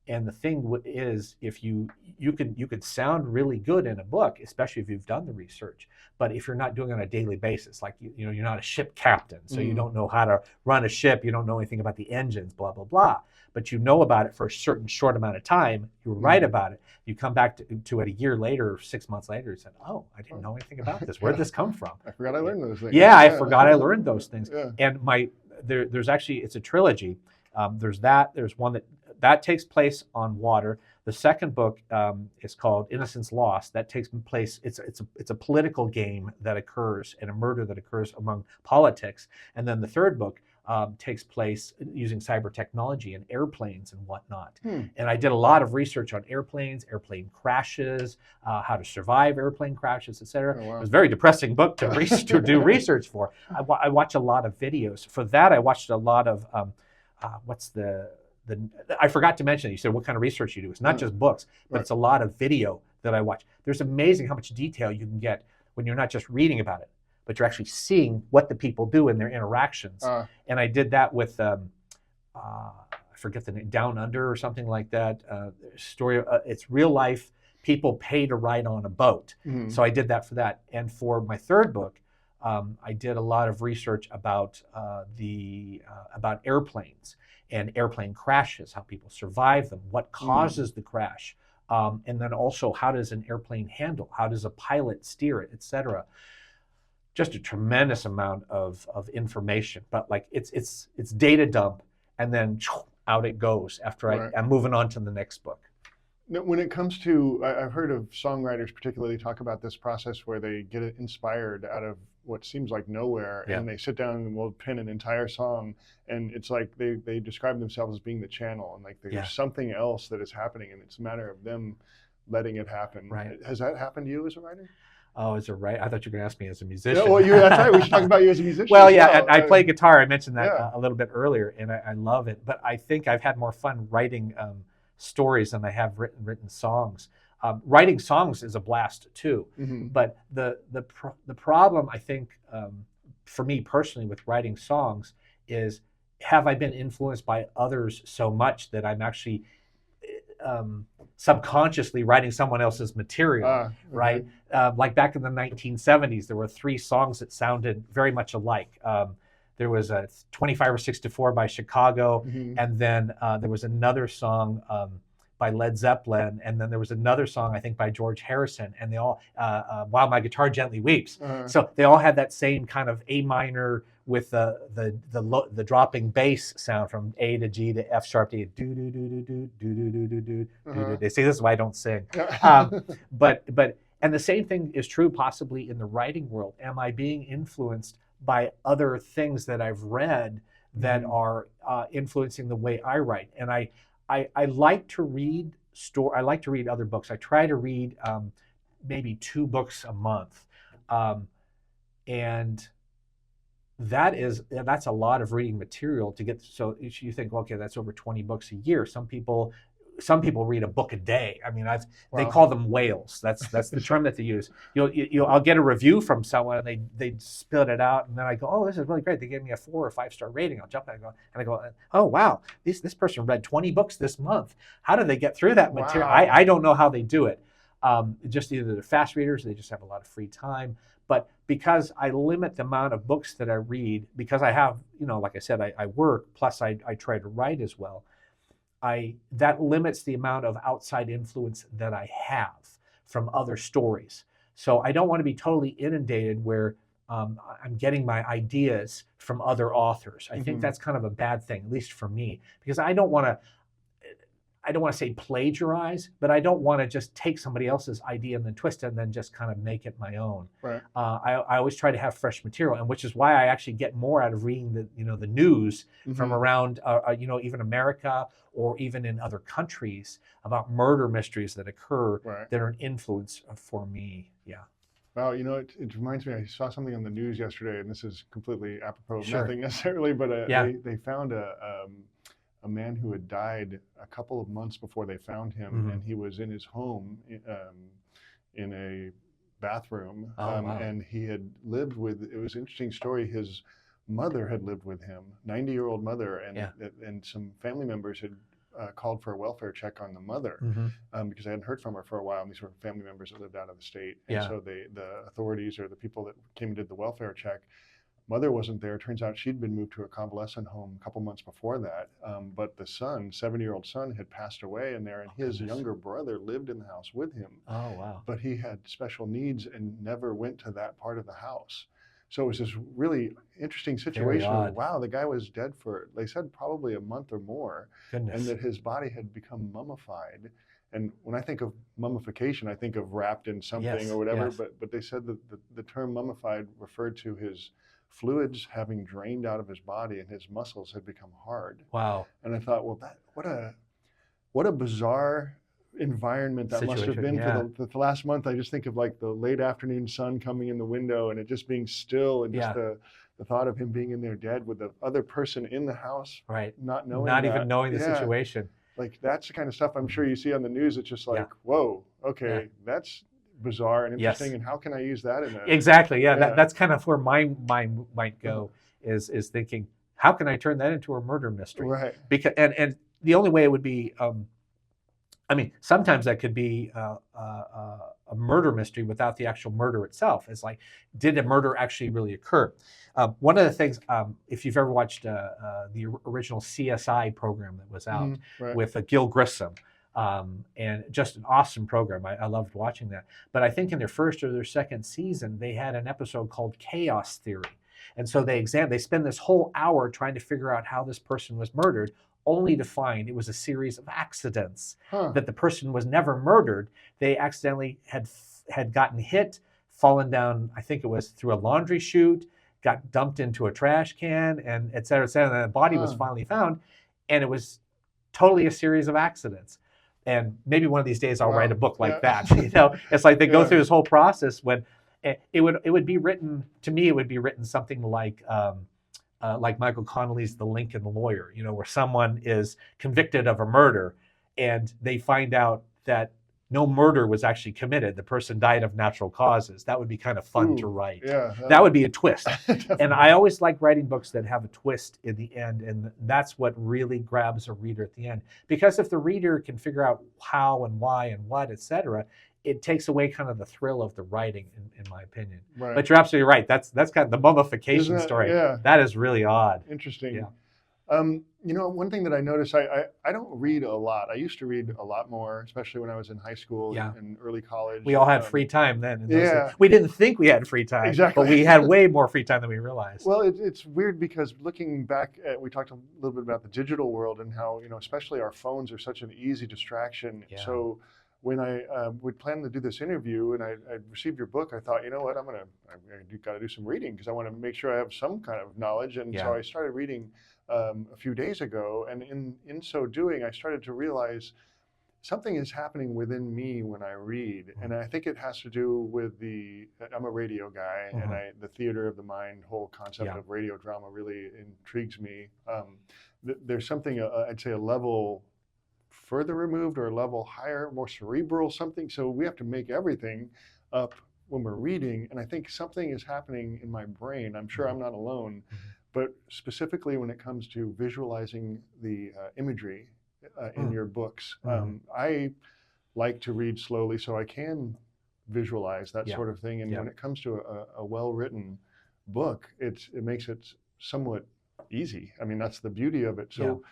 And the thing is, if you could sound really good in a book, especially if you've done the research, but if you're not doing it on a daily basis, like you're not a ship captain, so you don't know how to run a ship, you don't know anything about the engines, blah blah blah, but you know about it for a certain short amount of time, you write about it, you come back to it 1 year later or 6 months later, and said, oh, I didn't know anything about this. Where'd this come from? I forgot I learned those things. Yeah, I forgot I learned those things. Yeah. And there's actually, it's a trilogy. There's one that takes place on water. The second book is called Innocence Lost. That takes place, it's a political game that occurs and a murder that occurs among politics. And then the third book takes place using cyber technology and airplanes and whatnot. And I did a lot of research on airplanes, airplane crashes, how to survive airplane crashes, etc. Oh, wow. It was a very depressing book to do research for. I watch a lot of videos. For that, I watched a lot of, I forgot to mention, you said what kind of research you do. It's not just books, but it's a lot of video that I watch. There's amazing how much detail you can get when you're not just reading about it, but you're actually seeing what the people do in their interactions. And I did that with, I forget the name, Down Under or something like that. Story, it's real life. People pay to ride on a boat. So I did that for that. And for my third book, I did a lot of research about about airplanes and airplane crashes, how people survive them, what causes the crash, and then also how does an airplane handle, how does a pilot steer it, etc. Just a tremendous amount of information, but like it's data dump, and then out it goes after I'm moving on to the next book. Now, when it comes to, I've heard of songwriters particularly talk about this process where they get it inspired out of what seems like nowhere, and they sit down and will pen an entire song, and it's like they describe themselves as being the channel, and like there's something else that is happening, and it's a matter of them letting it happen. Has that happened to you as a writer? Oh, as a writer? I thought you were going to ask me as a musician. Yeah, well, that's right. We should talk about you as a musician. Well, yeah, and I play guitar. I mentioned that a little bit earlier, and I love it. But I think I've had more fun writing stories than I have written songs. Writing songs is a blast too, but the problem I think for me personally with writing songs is, have I been influenced by others so much that I'm actually subconsciously writing someone else's material, right? Like back in the 1970s, there were 3 songs that sounded very much alike. There was a 25 or 6 to 4 by Chicago, and then there was another song by Led Zeppelin, and then there was another song I think by George Harrison, and they all While My Guitar Gently Weeps. So they all had that same kind of A minor with the dropping bass sound from A to G to F sharp to do do do do do do do do do do. They say this is why I don't sing. But and the same thing is true possibly in the writing world. Am I being influenced by other things that I've read that are influencing the way I write? And I like to read I like to read other books. I try to read maybe 2 books a month, and that's a lot of reading material to get. So you think, okay, that's over 20 books a year. Some people read a book a day. I mean, they call them whales. That's the term that they use. I'll get a review from someone, and they spit it out, and then I go, oh, this is really great. They gave me a 4 or 5 star rating. I'll jump and I go, oh wow, this person read 20 books this month. How do they get through that material? I don't know how they do it. Just either they're fast readers, or they just have a lot of free time. But because I limit the amount of books that I read, because I have, like I said, I work, plus I try to write as well. That limits the amount of outside influence that I have from other stories. So I don't want to be totally inundated where I'm getting my ideas from other authors. I think that's kind of a bad thing, at least for me, because I don't want to. I don't want to say plagiarize, but I don't want to just take somebody else's idea and then twist it and then just kind of make it my own. Right. I always try to have fresh material, and which is why I actually get more out of reading the news from around even America or even in other countries about murder mysteries that occur that are an influence for me. Yeah. Wow, it reminds me, I saw something on the news yesterday, and this is completely apropos of nothing necessarily, but they found a man who had died a couple of months before they found him, and he was in his home in a bathroom, and he had lived with, it was an interesting story, his mother had lived with him, 90-year-old mother, and some family members had called for a welfare check on the mother because I hadn't heard from her for a while, and these were family members that lived out of the state. And so the authorities or the people that came and did the welfare check, mother wasn't there. Turns out she'd been moved to a convalescent home a couple months before that. But the son, 70-year-old son, had passed away in there, and his younger brother lived in the house with him. Oh, wow. But he had special needs and never went to that part of the house. So it was this really interesting situation. Wow, the guy was dead for, they said, probably a month or more. Goodness. And that his body had become mummified. And when I think of mummification, I think of wrapped in something or whatever. But they said that the term mummified referred to his fluids having drained out of his body, and his muscles had become hard. Wow. And I thought, well, what a bizarre environment that must have been for the last month. I just think of like the late afternoon sun coming in the window and it just being still, and just the thought of him being in there dead with the other person in the house, not knowing even knowing the situation. Like that's the kind of stuff I'm sure you see on the news. It's just like, whoa, okay, that's bizarre and interesting, and how can I use that in a... Exactly, that's kind of where my mind might go, is thinking, how can I turn that into a murder mystery? Right. Because and the only way it would be, I mean, sometimes that could be a murder mystery without the actual murder itself. It's like, did a murder actually really occur? One of the things, if you've ever watched the original CSI program that was out with Gil Grissom, and just an awesome program. I loved watching that. But I think in their first or their second season, they had an episode called Chaos Theory. And so they spend this whole hour trying to figure out how this person was murdered, only to find it was a series of accidents, that the person was never murdered. They accidentally had gotten hit, fallen down, I think it was through a laundry chute, got dumped into a trash can, and et cetera, and the body was finally found, and it was totally a series of accidents. And maybe one of these days I'll write a book like that. It's like they go through this whole process when it would be written, to me, it would be written something like Michael Connelly's The Lincoln Lawyer, where someone is convicted of a murder and they find out that no murder was actually committed. The person died of natural causes. That would be kind of fun to write. Yeah, that would be a twist. And I always like writing books that have a twist in the end, and that's what really grabs a reader at the end. Because if the reader can figure out how and why and what, etc., it takes away kind of the thrill of the writing, in my opinion. Right. But you're absolutely right. That's kind of the mummification story. Yeah. That is really odd. Interesting. Yeah. One thing that I noticed, I don't read a lot. I used to read a lot more, especially when I was in high school and early college. We all had free time then. We didn't think we had free time, but we had way more free time than we realized. Well, it's weird because looking back we talked a little bit about the digital world and how, especially our phones are such an easy distraction. Yeah. So when I would plan to do this interview and I received your book, I thought, you know what, I got to do some reading because I want to make sure I have some kind of knowledge. And so I started reading a few days ago, and in so doing, I started to realize something is happening within me when I read, and I think it has to do with I'm a radio guy, and the theater of the mind, whole concept of radio drama really intrigues me. There's something, I'd say a level further removed or a level higher, more cerebral something, so we have to make everything up when we're reading, and I think something is happening in my brain. I'm sure I'm not alone. But specifically when it comes to visualizing the imagery in your books, I like to read slowly so I can visualize that sort of thing. And when it comes to a well-written book, it makes it somewhat easy. I mean, that's the beauty of it. So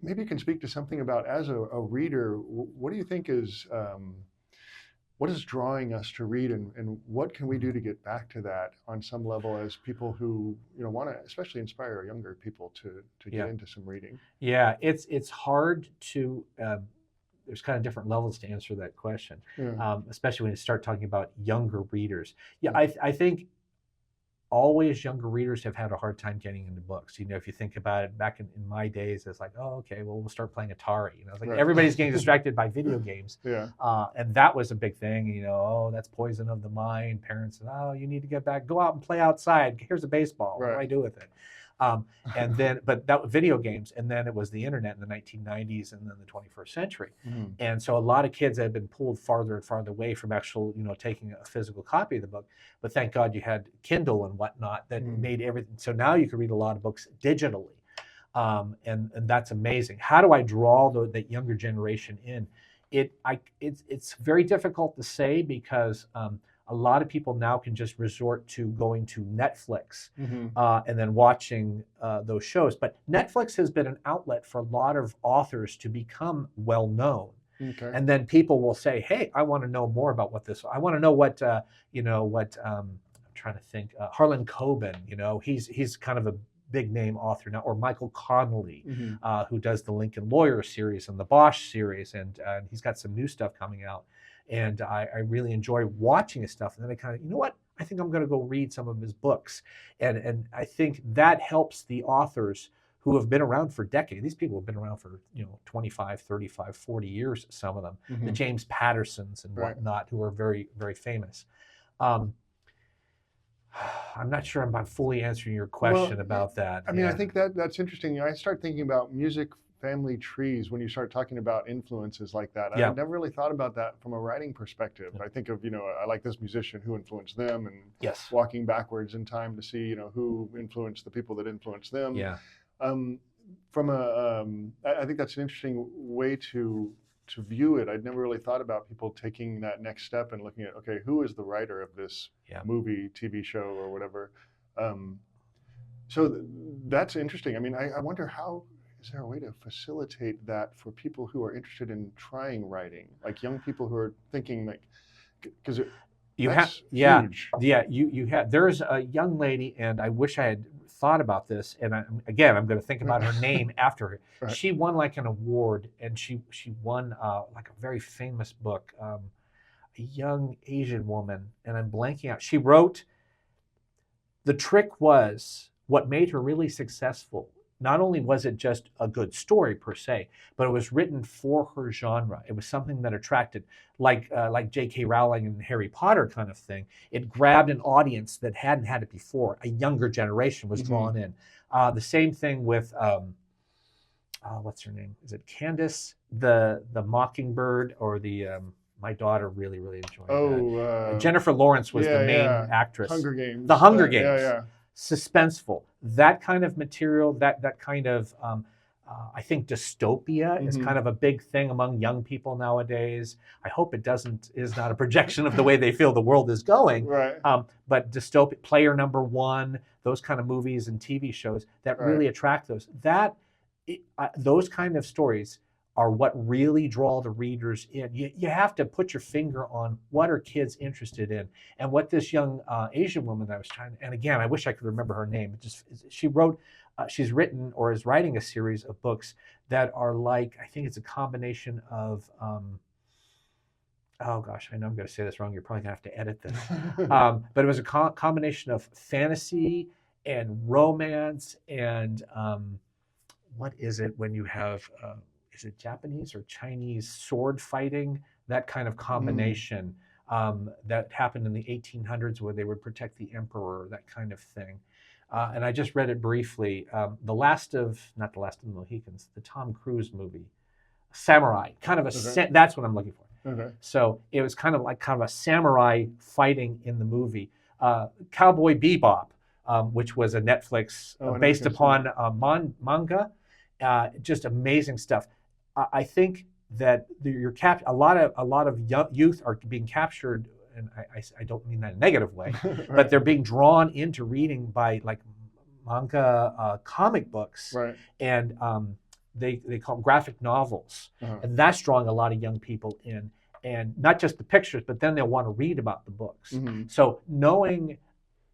maybe you can speak to something about, as a reader, what do you think is... what is drawing us to read, and what can we do to get back to that on some level as people who want to especially inspire younger people to get into some reading? Yeah, it's hard to there's kind of different levels to answer that question, Yeah. especially when you start talking about younger readers. Yeah, I think always younger readers have had a hard time getting into books. You know, if you think about it, back in my days, it's like, oh, okay, well, we'll start playing Atari. You know, it's like everybody's getting distracted by video games. Yeah. And that was a big thing. You know, oh, that's poison of the mind. Parents said, oh, you need to get back, go out and play outside. Here's a baseball. What do I do with it? And then, but that was video games, and then it was the internet in the 1990s, and then the 21st century. And so a lot of kids had been pulled farther and farther away from actual, you know, taking a physical copy of the book. But thank God you had Kindle and whatnot that made everything. So now you can read a lot of books digitally, and that's amazing. How do I draw that younger generation in? It's very difficult to say because a lot of people now can just resort to going to Netflix and then watching those shows. But Netflix has been an outlet for a lot of authors to become well known. Okay. And then people will say, hey, I want to know more about what this, I want to know what, I'm trying to think, Harlan Coben, you know, he's kind of a big name author now, or Michael Connelly, who does the Lincoln Lawyer series and the Bosch series. And he's got some new stuff coming out. And I really enjoy watching his stuff. And then I kind of, you know what? I think I'm going to go read some of his books. And I think that helps the authors who have been around for decades. These people have been around for, 25, 35, 40 years, some of them. The James Pattersons and whatnot, who are very, very famous. I'm not sure I'm fully answering your question about that. I mean, I think that's interesting. I start thinking about music family trees when you start talking about influences like that. I've never really thought about that from a writing perspective. I think of, I like this musician, who influenced them, and walking backwards in time to see, who influenced the people that influenced them. I think that's an interesting way to view it. I'd never really thought about people taking that next step and looking at, okay, who is the writer of this movie, TV show, or whatever. So that's interesting. I mean, I wonder is there a way to facilitate that for people who are interested in trying writing, like young people who are thinking, like, because huge. You have. There's a young lady, and I wish I had thought about this. And I'm going to think about her name after her. She won like an award, and she won like a very famous book. A young Asian woman, and I'm blanking out. She wrote. The trick was what made her really successful. Not only was it just a good story per se, but it was written for her genre. It was something that attracted, like J.K. Rowling and Harry Potter kind of thing. It grabbed an audience that hadn't had it before. A younger generation was drawn in. The same thing with, what's her name? Is it Candace, the Mockingbird, or the... my daughter really, really enjoyed that. Jennifer Lawrence was the main actress. Hunger Games. The Hunger Games. Suspenseful. That kind of material, that kind of, I think dystopia is kind of a big thing among young people nowadays. I hope it is not a projection of the way they feel the world is going. But dystopia, Player Number One, those kind of movies and TV shows that really attract those. Those kind of stories are what really draw the readers in. You have to put your finger on what are kids interested in. And what this young Asian woman that I was and again, I wish I could remember her name. She's written or is writing a series of books that are like, I think it's a combination of, oh gosh, I know I'm going to say this wrong. You're probably going to have to edit this. But it was a combination of fantasy and romance and what is it when you have... is it Japanese or Chinese sword fighting? That kind of combination that happened in the 1800s where they would protect the emperor, that kind of thing. And I just read it briefly. Not the Last of the Mohicans, the Tom Cruise movie, Samurai, kind of that's what I'm looking for. So it was kind of a samurai fighting in the movie. Cowboy Bebop, which was a Netflix based upon manga. Just amazing stuff. I think that a lot of youth are being captured, and I don't mean that in a negative way, but they're being drawn into reading by like manga comic books, and they call them graphic novels, and that's drawing a lot of young people in, and not just the pictures, but then they'll want to read about the books. So knowing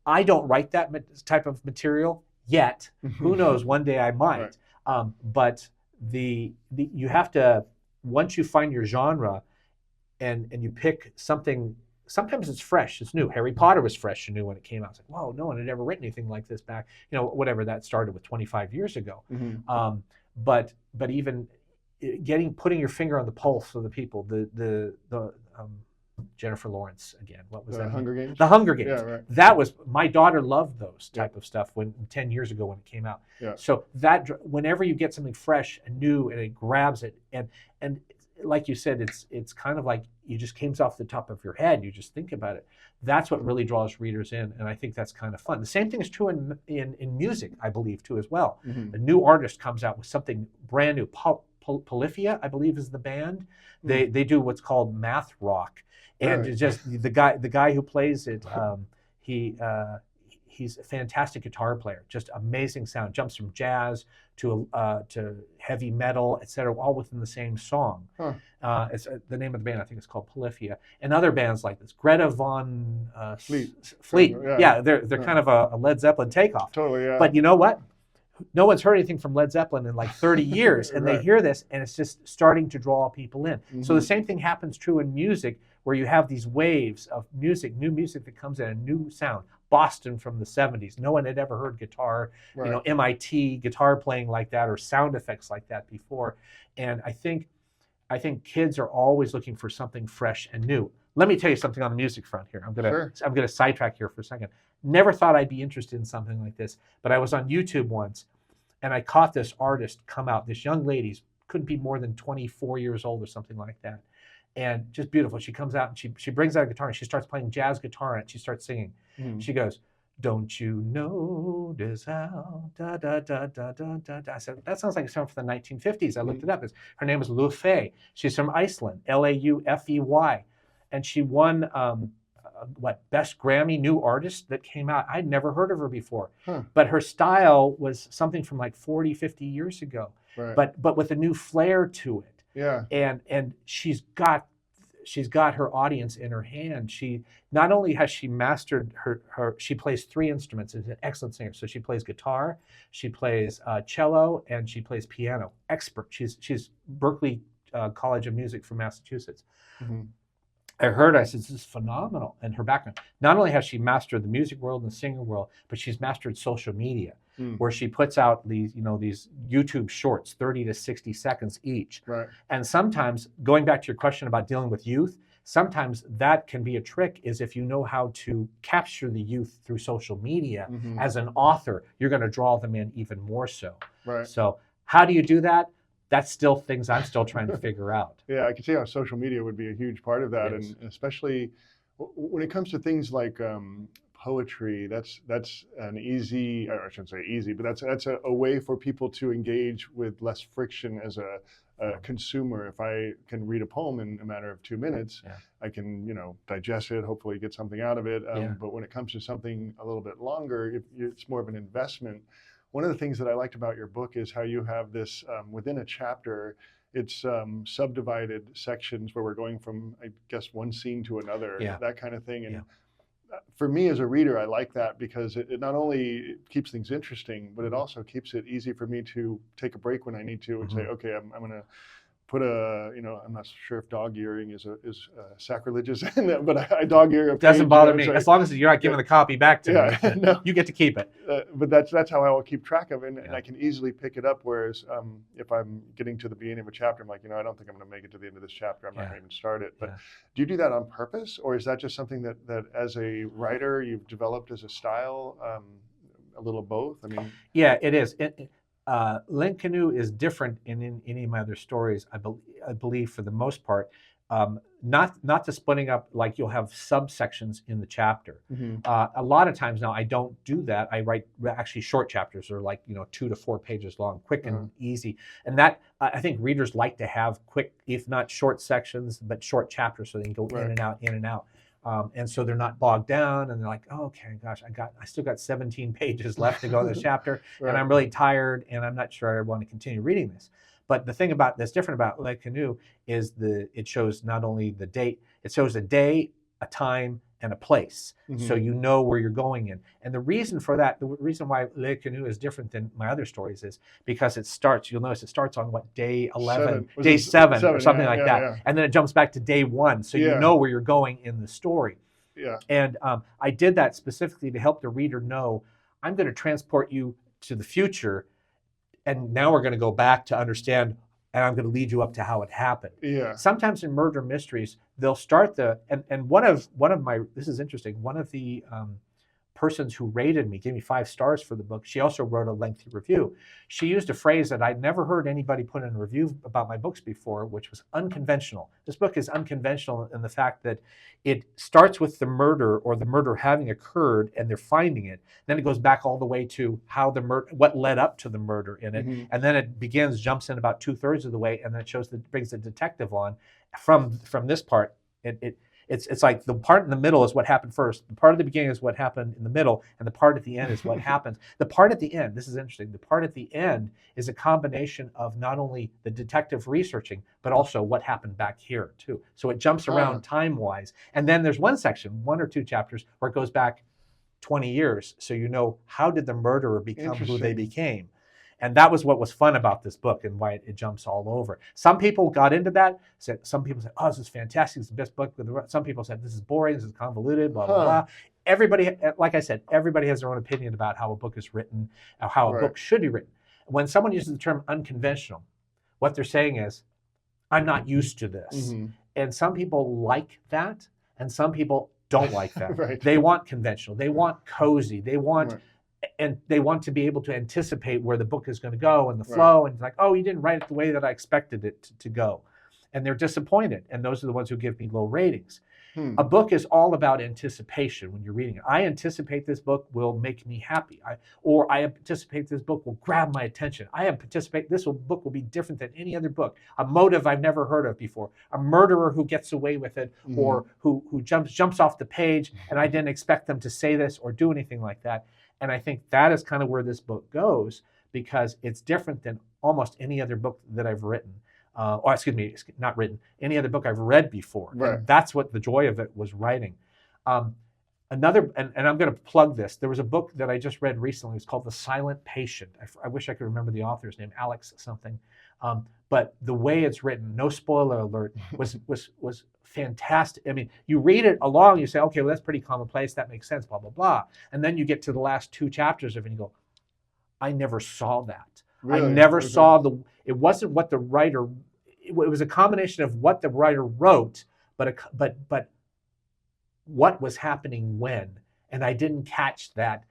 I don't write that type of material yet, who knows? One day I might. But you have to once you find your genre and you pick something, sometimes it's fresh, it's new. Harry Potter was fresh and new when it came out. It's like, whoa, no one had ever written anything like this back, whatever that started with 25 years ago. But even putting your finger on the pulse of the people, the Jennifer Lawrence again. What was that? Hunger Games. The Hunger Games. Yeah, right. That was, my daughter loved those type of stuff 10 years ago when it came out. Yeah. So that whenever you get something fresh and new and it grabs it, and like you said, it's kind of like you just came off the top of your head. You just think about it. That's what really draws readers in, and I think that's kind of fun. The same thing is true in music, I believe, too, as well. A new artist comes out with something brand new. Polyphia, I believe, is the band. They do what's called math rock. And Really? just the guy who plays it, he's a fantastic guitar player. Just amazing sound. Jumps from jazz to heavy metal, etc., all within the same song. It's the name of the band. I think it's called Polyphia. And other bands like this, Greta Von Fleet. Yeah, they're kind of a Led Zeppelin takeoff. Totally. Yeah. But you know what? No one's heard anything from Led Zeppelin in like 30 years, and they hear this, and it's just starting to draw people in. So the same thing happens true in music, where you have these waves of music, new music that comes in, a new sound. Boston from the 70s. No one had ever heard guitar, MIT guitar playing like that or sound effects like that before. And I think kids are always looking for something fresh and new. Let me tell you something on the music front here. I'm gonna sidetrack here for a second. Never thought I'd be interested in something like this, but I was on YouTube once, and I caught this artist come out. This young lady couldn't be more than 24 years old or something like that, and just beautiful. She comes out and she brings out a guitar and she starts playing jazz guitar and she starts singing. She goes, "Don't you notice how da da da da da da da?" I said, that sounds like a song from the 1950s. I looked it up. Her name is Laufey. She's from Iceland, Laufey, and she won Best Grammy New Artist that came out. I'd never heard of her before, but her style was something from like 40, 50 years ago, but with a new flair to it. Yeah. And she's got her audience in her hand. She not only has she mastered her she plays 3 instruments. Is an excellent singer. So she plays guitar, she plays cello, and she plays piano. Expert. She's Berklee College of Music from Massachusetts. I said, this is phenomenal. And her background, not only has she mastered the music world and the singing world, but she's mastered social media, where she puts out these YouTube shorts, 30 to 60 seconds each. Right. And sometimes, going back to your question about dealing with youth, sometimes that can be a trick, is if you know how to capture the youth through social media, as an author, you're going to draw them in even more so. Right. So how do you do that? That's still things I'm still trying to figure out. Yeah, I can see how social media would be a huge part of that, and especially when it comes to things like poetry. That's an easy, or I shouldn't say easy, but that's a way for people to engage with less friction as a consumer. If I can read a poem in a matter of 2 minutes, I can digest it, hopefully get something out of it. But when it comes to something a little bit longer, it's more of an investment. One of the things that I liked about your book is how you have this within a chapter, it's subdivided sections where we're going from, I guess, one scene to another, that kind of thing. And for me as a reader, I like that because it not only keeps things interesting, but it also keeps it easy for me to take a break when I need to and say, okay, I'm going to put I'm not sure if dog earing is sacrilegious, but I dog ear. Doesn't bother me, as long as you're not giving the copy back to me. No. You get to keep it. But that's how I will keep track of it, and I can easily pick it up. Whereas if I'm getting to the beginning of a chapter, I'm like, I don't think I'm going to make it to the end of this chapter. I'm not going to even start it. But do you do that on purpose, or is that just something that as a writer you've developed as a style? A little both. I mean, yeah, it is. Link Canoe is different in any of my other stories, I believe for the most part. Not the splitting up, like you'll have subsections in the chapter. A lot of times now I don't do that. I write actually short chapters, or like 2 to 4 pages long, quick and easy. And that I think readers like to have quick, if not short sections, but short chapters, so they can go in and out. And so they're not bogged down, and they're like, oh, okay, gosh, I still got 17 pages left to go in this chapter, and I'm really tired, and I'm not sure I want to continue reading this. But the thing that's different about Lake Canoe is it shows not only the date, it shows a day, a time, and a place, so you know where you're going in. And the reason for that, the reason why Le Canoe is different than my other stories is because it starts, you'll notice it starts on what, day 11, day 7 or something like that. And then it jumps back to day 1. So you know where you're going in the story. Yeah. And I did that specifically to help the reader know I'm going to transport you to the future. And now we're going to go back to understand, and I'm going to lead you up to how it happened. Yeah. Sometimes in murder mysteries, they'll start and one of my, this is interesting, one of the persons who rated me, gave me 5 stars for the book, she also wrote a lengthy review. She used a phrase that I'd never heard anybody put in a review about my books before, which was unconventional. This book is unconventional in the fact that it starts with the murder or the murder having occurred and they're finding it. Then it goes back all the way to how the murder, what led up to the murder in it. And then it jumps in about 2/3 of the way, and then it brings the detective on from this part. It's like the part in the middle is what happened first. The part at the beginning is what happened in the middle, and the part at the end is what happens. The part at the end, this is interesting, the part at the end is a combination of not only the detective researching, but also what happened back here too. So it jumps around time-wise. And then there's one section, 1 or 2 chapters, where it goes back 20 years. So you know, how did the murderer become who they became? And that was what was fun about this book and why it jumps all over. Some people got into that. Some people said, oh, this is fantastic. It's the best book. Some people said, this is boring. This is convoluted, blah, blah, blah. Everybody, like I said, everybody has their own opinion about how a book is written, or how a book should be written. When someone uses the term unconventional, what they're saying is, I'm not used to this. And some people like that, and some people don't like that. They want conventional. They want cozy. They want... And they want to be able to anticipate where the book is going to go and the flow, and like, oh, you didn't write it the way that I expected it to go. And they're disappointed. And those are the ones who give me low ratings. A book is all about anticipation when you're reading it. I anticipate this book will make me happy. I anticipate this book will grab my attention. I anticipate this book will be different than any other book. A motive I've never heard of before. A murderer who gets away with it, or who jumps off the page, and I didn't expect them to say this or do anything like that. And I think that is kind of where this book goes, because it's different than almost any other book that I've written. Or excuse me, not written, any other book I've read before. And that's what the joy of it was writing. And I'm going to plug this. There was a book that I just read recently. It's called The Silent Patient. I wish I could remember the author's name, Alex something. But the way it's written, no spoiler alert, was fantastic. I mean, you read it along, you say, okay, well, that's pretty commonplace. That makes sense, blah, blah, blah. And then you get to the last 2 chapters of it and you go, I never saw that. Really? I never saw it wasn't what the writer, it was a combination of what the writer wrote, but what was happening when. And I didn't catch that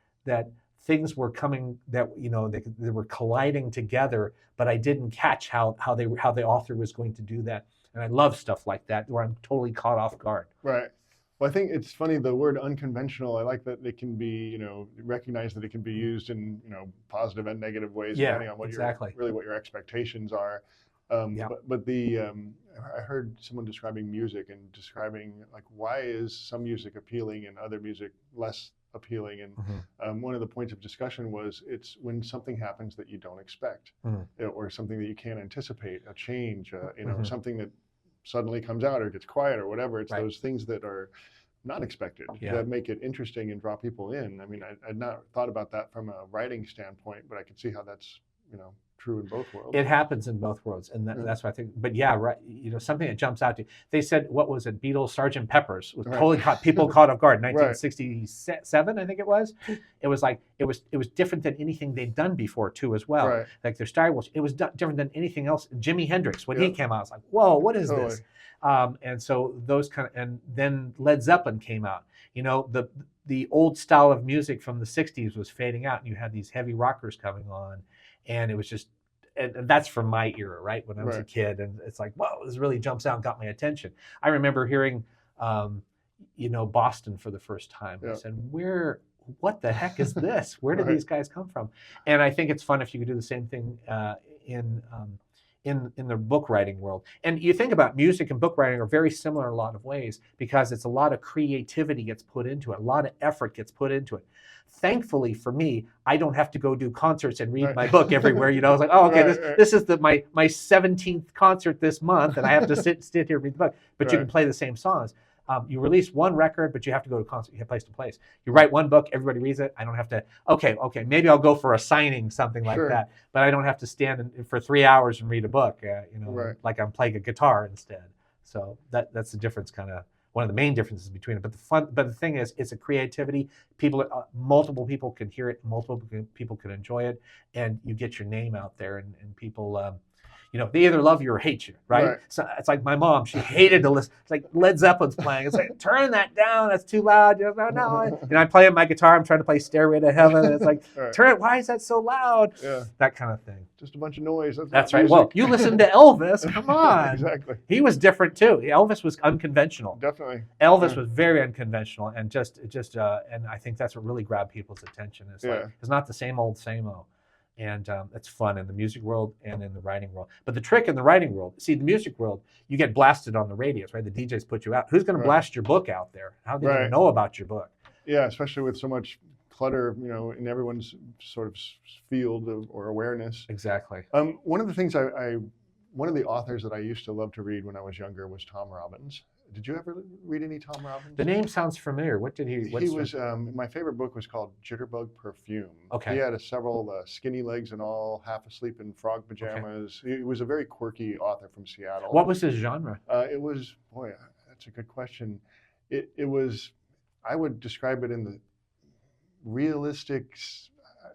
things were coming, that, you know, they were colliding together, but I didn't catch how the author was going to do that. And I love stuff like that, where I'm totally caught off guard. Right. Well, I think it's funny, the word unconventional, I like that it can be, you know, recognize that it can be used in, you know, positive and negative ways, depending on what what your expectations are. But I heard someone describing music and describing, like, why is some music appealing and other music less appealing? And one of the points of discussion was, it's when something happens that you don't expect, or something that you can't anticipate, a change, you know, something that suddenly comes out or gets quiet or whatever. It's those things that are not expected that make it interesting and draw people in. I mean, I'd not thought about that from a writing standpoint, but I can see how that's, you know, true in both worlds. It happens in both worlds, and that's what I think. But yeah, right. You know, something that jumps out to you. They said, what was it? Beatles, Sgt. Pepper's was totally caught people caught off guard. 1967, I think it was. It was like it was different than anything they'd done before too, as well. Like their style was, it was different than anything else. Jimi Hendrix, when he came out, I was like, whoa, what is this? And so those and then Led Zeppelin came out. You know, the old style of music from the 60s was fading out, and you had these heavy rockers coming on. And it was just, and that's from my era, right? When I was a kid, and it's like, whoa, this really jumps out and got my attention. I remember hearing, you know, Boston for the first time. I said, what the heck is this? Where did these guys come from? And I think it's fun if you could do the same thing in the book writing world. And you think about music and book writing are very similar in a lot of ways, because it's a lot of creativity gets put into it, a lot of effort gets put into it. Thankfully for me, I don't have to go do concerts and read my book everywhere. You know, I was like, oh, okay, this is my 17th concert this month, and I have to sit here and read the book. But you can play the same songs. You release one record, but you have to go to place to place. You write one book, everybody reads it. I don't have to. Okay, maybe I'll go for a signing, something like that. But I don't have to stand for 3 hours and read a book. Like I'm playing a guitar instead. So that's the difference, kind of one of the main differences between it. But the thing is, it's a creativity. Multiple people can hear it. Multiple people can enjoy it, and you get your name out there, and people. They either love you or hate you, right? So it's like my mom; she hated to listen. It's like Led Zeppelin's playing. It's like, turn that down. That's too loud. No. I play my guitar. I'm trying to play Stairway to Heaven. And it's like, turn it. Why is that so loud? Yeah. That kind of thing. Just a bunch of noise. That's right. Music. Well, you listen to Elvis. Come on. Exactly. He was different too. Elvis was unconventional. Definitely. Elvis was very unconventional, and and I think that's what really grabbed people's attention. It's not the same old. And it's fun in the music world and in the writing world. But the trick in the writing world, see, the music world, you get blasted on the radios, right? The DJs put you out. Who's going to blast your book out there? How are they going to know about your book? Yeah, especially with so much clutter, in everyone's sort of field or awareness. Exactly. One of the things one of the authors that I used to love to read when I was younger was Tom Robbins. Did you ever read any Tom Robbins? The name sounds familiar. What did he? He was. My favorite book was called Jitterbug Perfume. Okay. He had several skinny legs and all, half asleep in frog pajamas. Okay. He was a very quirky author from Seattle. What was his genre? It was. Boy, that's a good question. It was. I would describe it in the realistic.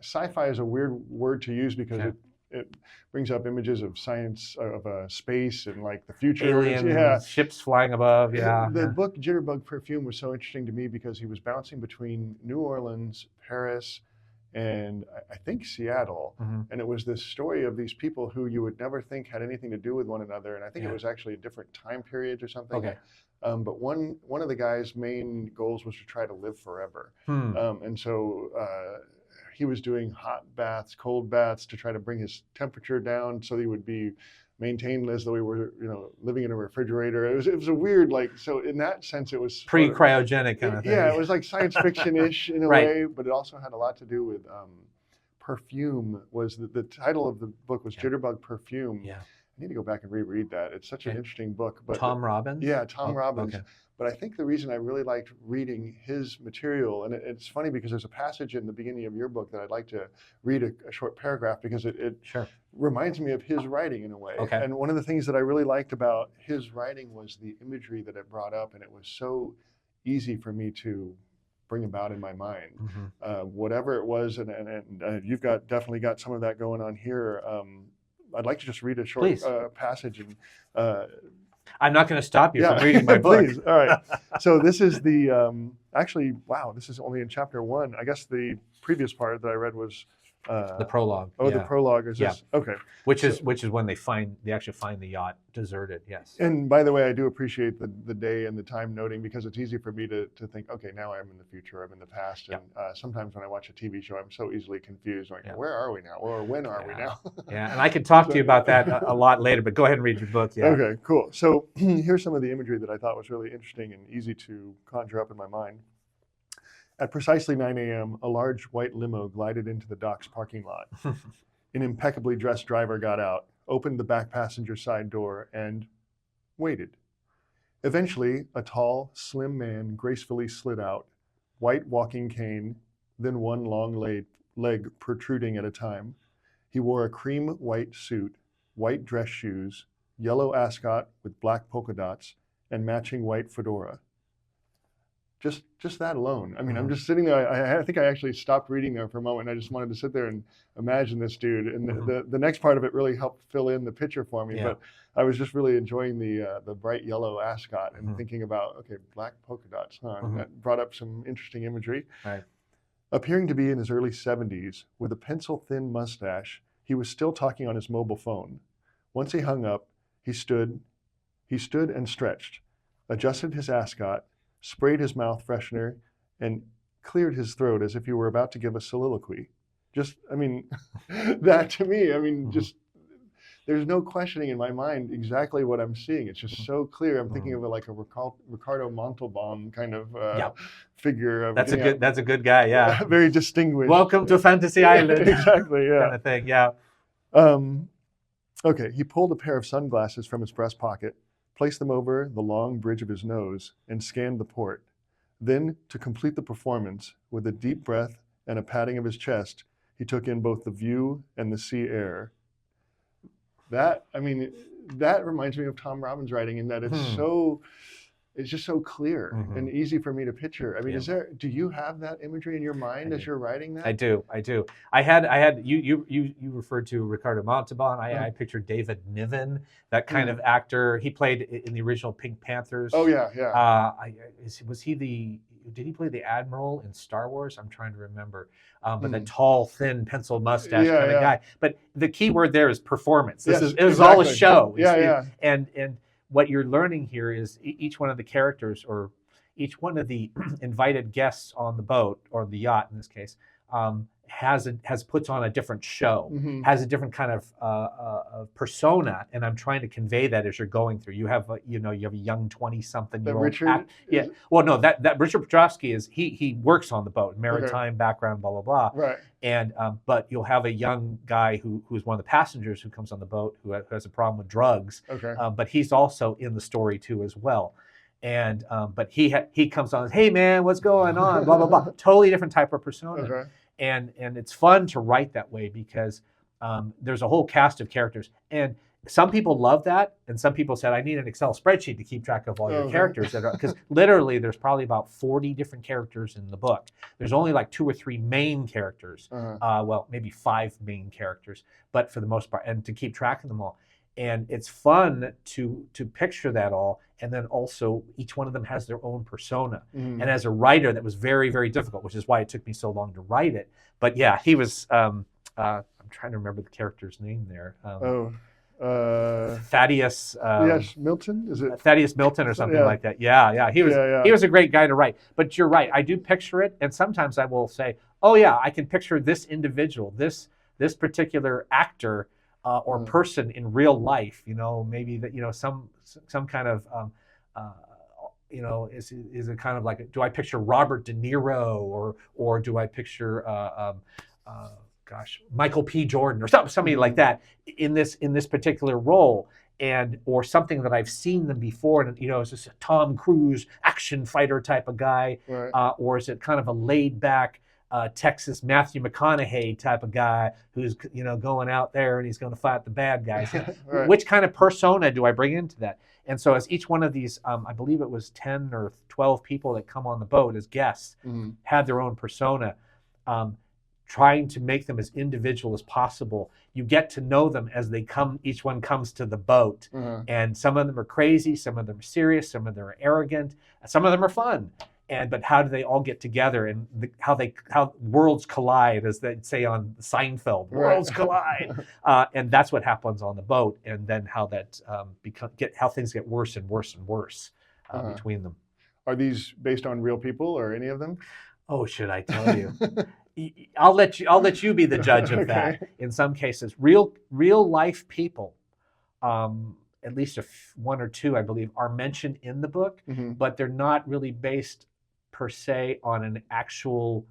Sci-fi is a weird word to use because it brings up images of science, of space and like the future. Aliens, ships flying above, The book Jitterbug Perfume was so interesting to me because he was bouncing between New Orleans, Paris, and I think Seattle. And it was this story of these people who you would never think had anything to do with one another. And I think it was actually a different time period or something. Okay. But one of the guy's main goals was to try to live forever. And so he was doing hot baths, cold baths to try to bring his temperature down so he would be maintained as though he were, living in a refrigerator. It was a weird, so in that sense, it was pre-cryogenic kind of thing. Yeah, it was like science fiction-ish in a way, but it also had a lot to do with perfume. Was the title of the book was Jitterbug Perfume. Yeah. I need to go back and reread that. It's such an interesting book. But Tom Robbins? Yeah, Tom Robbins. Okay. But I think the reason I really liked reading his material, and it's funny because there's a passage in the beginning of your book that I'd like to read a short paragraph because it reminds me of his writing in a way. Okay. And one of the things that I really liked about his writing was the imagery that it brought up, and it was so easy for me to bring about in my mind. Whatever it was, and you've definitely got some of that going on here. I'd like to just read a short passage. And I'm not going to stop you from reading my book. Please. All right. So this is the, actually, wow, this is only in chapter 1. I guess the previous part that I read was the prologue. Oh, the prologue is this? Okay. Which is when they actually find the yacht deserted. Yes. And by the way, I do appreciate the day and the time noting because it's easy for me to think, okay, now I'm in the future, I'm in the past, and sometimes when I watch a TV show, I'm so easily confused. Like, where are we now, or when are we now? And I could talk to you about that a lot later, but go ahead and read your book. Yeah. Okay, cool. So here's some of the imagery that I thought was really interesting and easy to conjure up in my mind. At precisely 9 a.m., a large white limo glided into the dock's parking lot. An impeccably dressed driver got out, opened the back passenger side door, and waited. Eventually, a tall, slim man gracefully slid out, white walking cane, then one long leg protruding at a time. He wore a cream white suit, white dress shoes, yellow ascot with black polka dots, and matching white fedora. Just that alone. I mean, I'm just sitting there. I think I actually stopped reading there for a moment. I just wanted to sit there and imagine this dude. And the next part of it really helped fill in the picture for me. But I was just really enjoying the bright yellow ascot and thinking about, okay, black polka dots, huh? And that brought up some interesting imagery. Right. Appearing to be in his early 70s, with a pencil-thin mustache, he was still talking on his mobile phone. Once he hung up, he stood and stretched, adjusted his ascot, sprayed his mouth freshener, and cleared his throat as if he were about to give a soliloquy. That to me, just, there's no questioning in my mind exactly what I'm seeing. It's just so clear. I'm thinking of it like a Ricardo Montalban kind of figure. That's a good guy, yeah. Very distinguished. Welcome to Fantasy Island. Exactly, yeah. Kind of thing, yeah. Okay, he pulled a pair of sunglasses from his breast pocket, placed them over the long bridge of his nose, and scanned the port. Then, to complete the performance, with a deep breath and a patting of his chest, he took in both the view and the sea air. That reminds me of Tom Robbins' writing in that it's just so clear and easy for me to picture. I mean, do you have that imagery in your mind as you're writing that? I do. I had you referred to Ricardo Montalban. I pictured David Niven, that kind of actor. He played in the original Pink Panthers. Oh yeah. Did he play the Admiral in Star Wars? I'm trying to remember. But the tall, thin, pencil mustache kind of guy. But the key word there is performance. It was all a show. And what you're learning here is each one of the characters, or each one of the invited guests on the boat, or the yacht in this case, puts on a different show, has a different kind of persona, and I'm trying to convey that as you're going through. You have a young 20-something-year-old. Richard. Well, no, that Richard Petrovsky he works on the boat, maritime background, blah blah blah. Right. And but you'll have a young guy who's one of the passengers who comes on the boat who has a problem with drugs. Okay. But he's also in the story too as well. And but he comes on, hey man, what's going on? Blah blah blah. Totally different type of persona. Okay. And it's fun to write that way because there's a whole cast of characters. And some people love that, and some people said, I need an Excel spreadsheet to keep track of all your characters. Because literally there's probably about 40 different characters in the book. There's only like 2 or 3 main characters. Well, maybe 5 main characters, but for the most part, and to keep track of them all. And it's fun to picture that all, and then also each one of them has their own persona. And as a writer, that was very, very difficult, which is why it took me so long to write it. But yeah, he was. I'm trying to remember the character's name there. Thaddeus. Yes, Milton. Is it Thaddeus Milton or something like that? Yeah. He was a great guy to write. But you're right. I do picture it, and sometimes I will say, oh yeah, I can picture this individual, this particular actor. Or person in real life, maybe that, some kind of, is it kind of like, do I picture Robert De Niro or do I picture, Michael P. Jordan or somebody like that in this particular role, or something that I've seen them before, and is this a Tom Cruise action fighter type of guy, or is it kind of a laid back Texas Matthew McConaughey type of guy who's going out there and he's going to fight the bad guys. Which kind of persona do I bring into that? And so as each one of these, I believe it was 10 or 12 people that come on the boat as guests had their own persona, trying to make them as individual as possible. You get to know them as they come. Each one comes to the boat, and some of them are crazy, some of them are serious, some of them are arrogant, some of them are fun. But how do they all get together, and how worlds collide, as they say on Seinfeld, worlds collide, and that's what happens on the boat, and then how that how things get worse and worse and worse between them. Are these based on real people, or any of them? Oh, should I tell you? I'll let you be the judge of that. In some cases, real life people. At least 1 or 2, I believe, are mentioned in the book, but they're not really based per se on an actual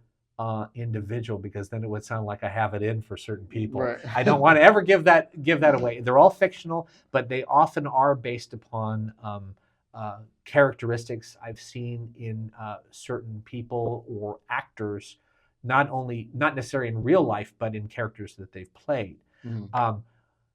individual, because then it would sound like I have it in for certain people. Right. I don't want to ever give that away. They're all fictional, but they often are based upon characteristics I've seen in certain people or actors, not necessarily in real life, but in characters that they've played.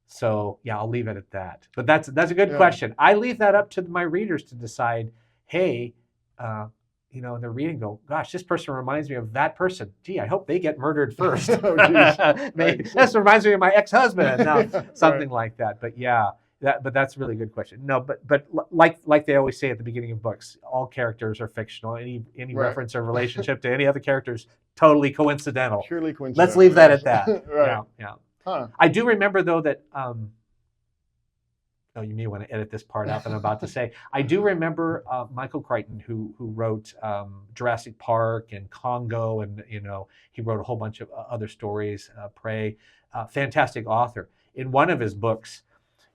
So yeah, I'll leave it at that. But that's a good question. I leave that up to my readers to decide. Hey, and they're reading, go, gosh, this person reminds me of that person. Gee, I hope they get murdered first. This reminds me of my ex-husband. No, something like that. But yeah, that's a really good question. No, but like they always say at the beginning of books, all characters are fictional. Any reference or relationship to any other characters, totally coincidental. Purely coincidental. Let's leave that at that. Right. Yeah. Huh. I do remember though that. You may want to edit this part out that I'm about to say. I do remember Michael Crichton, who wrote Jurassic Park and Congo, and he wrote a whole bunch of other stories. Prey, fantastic author. In one of his books,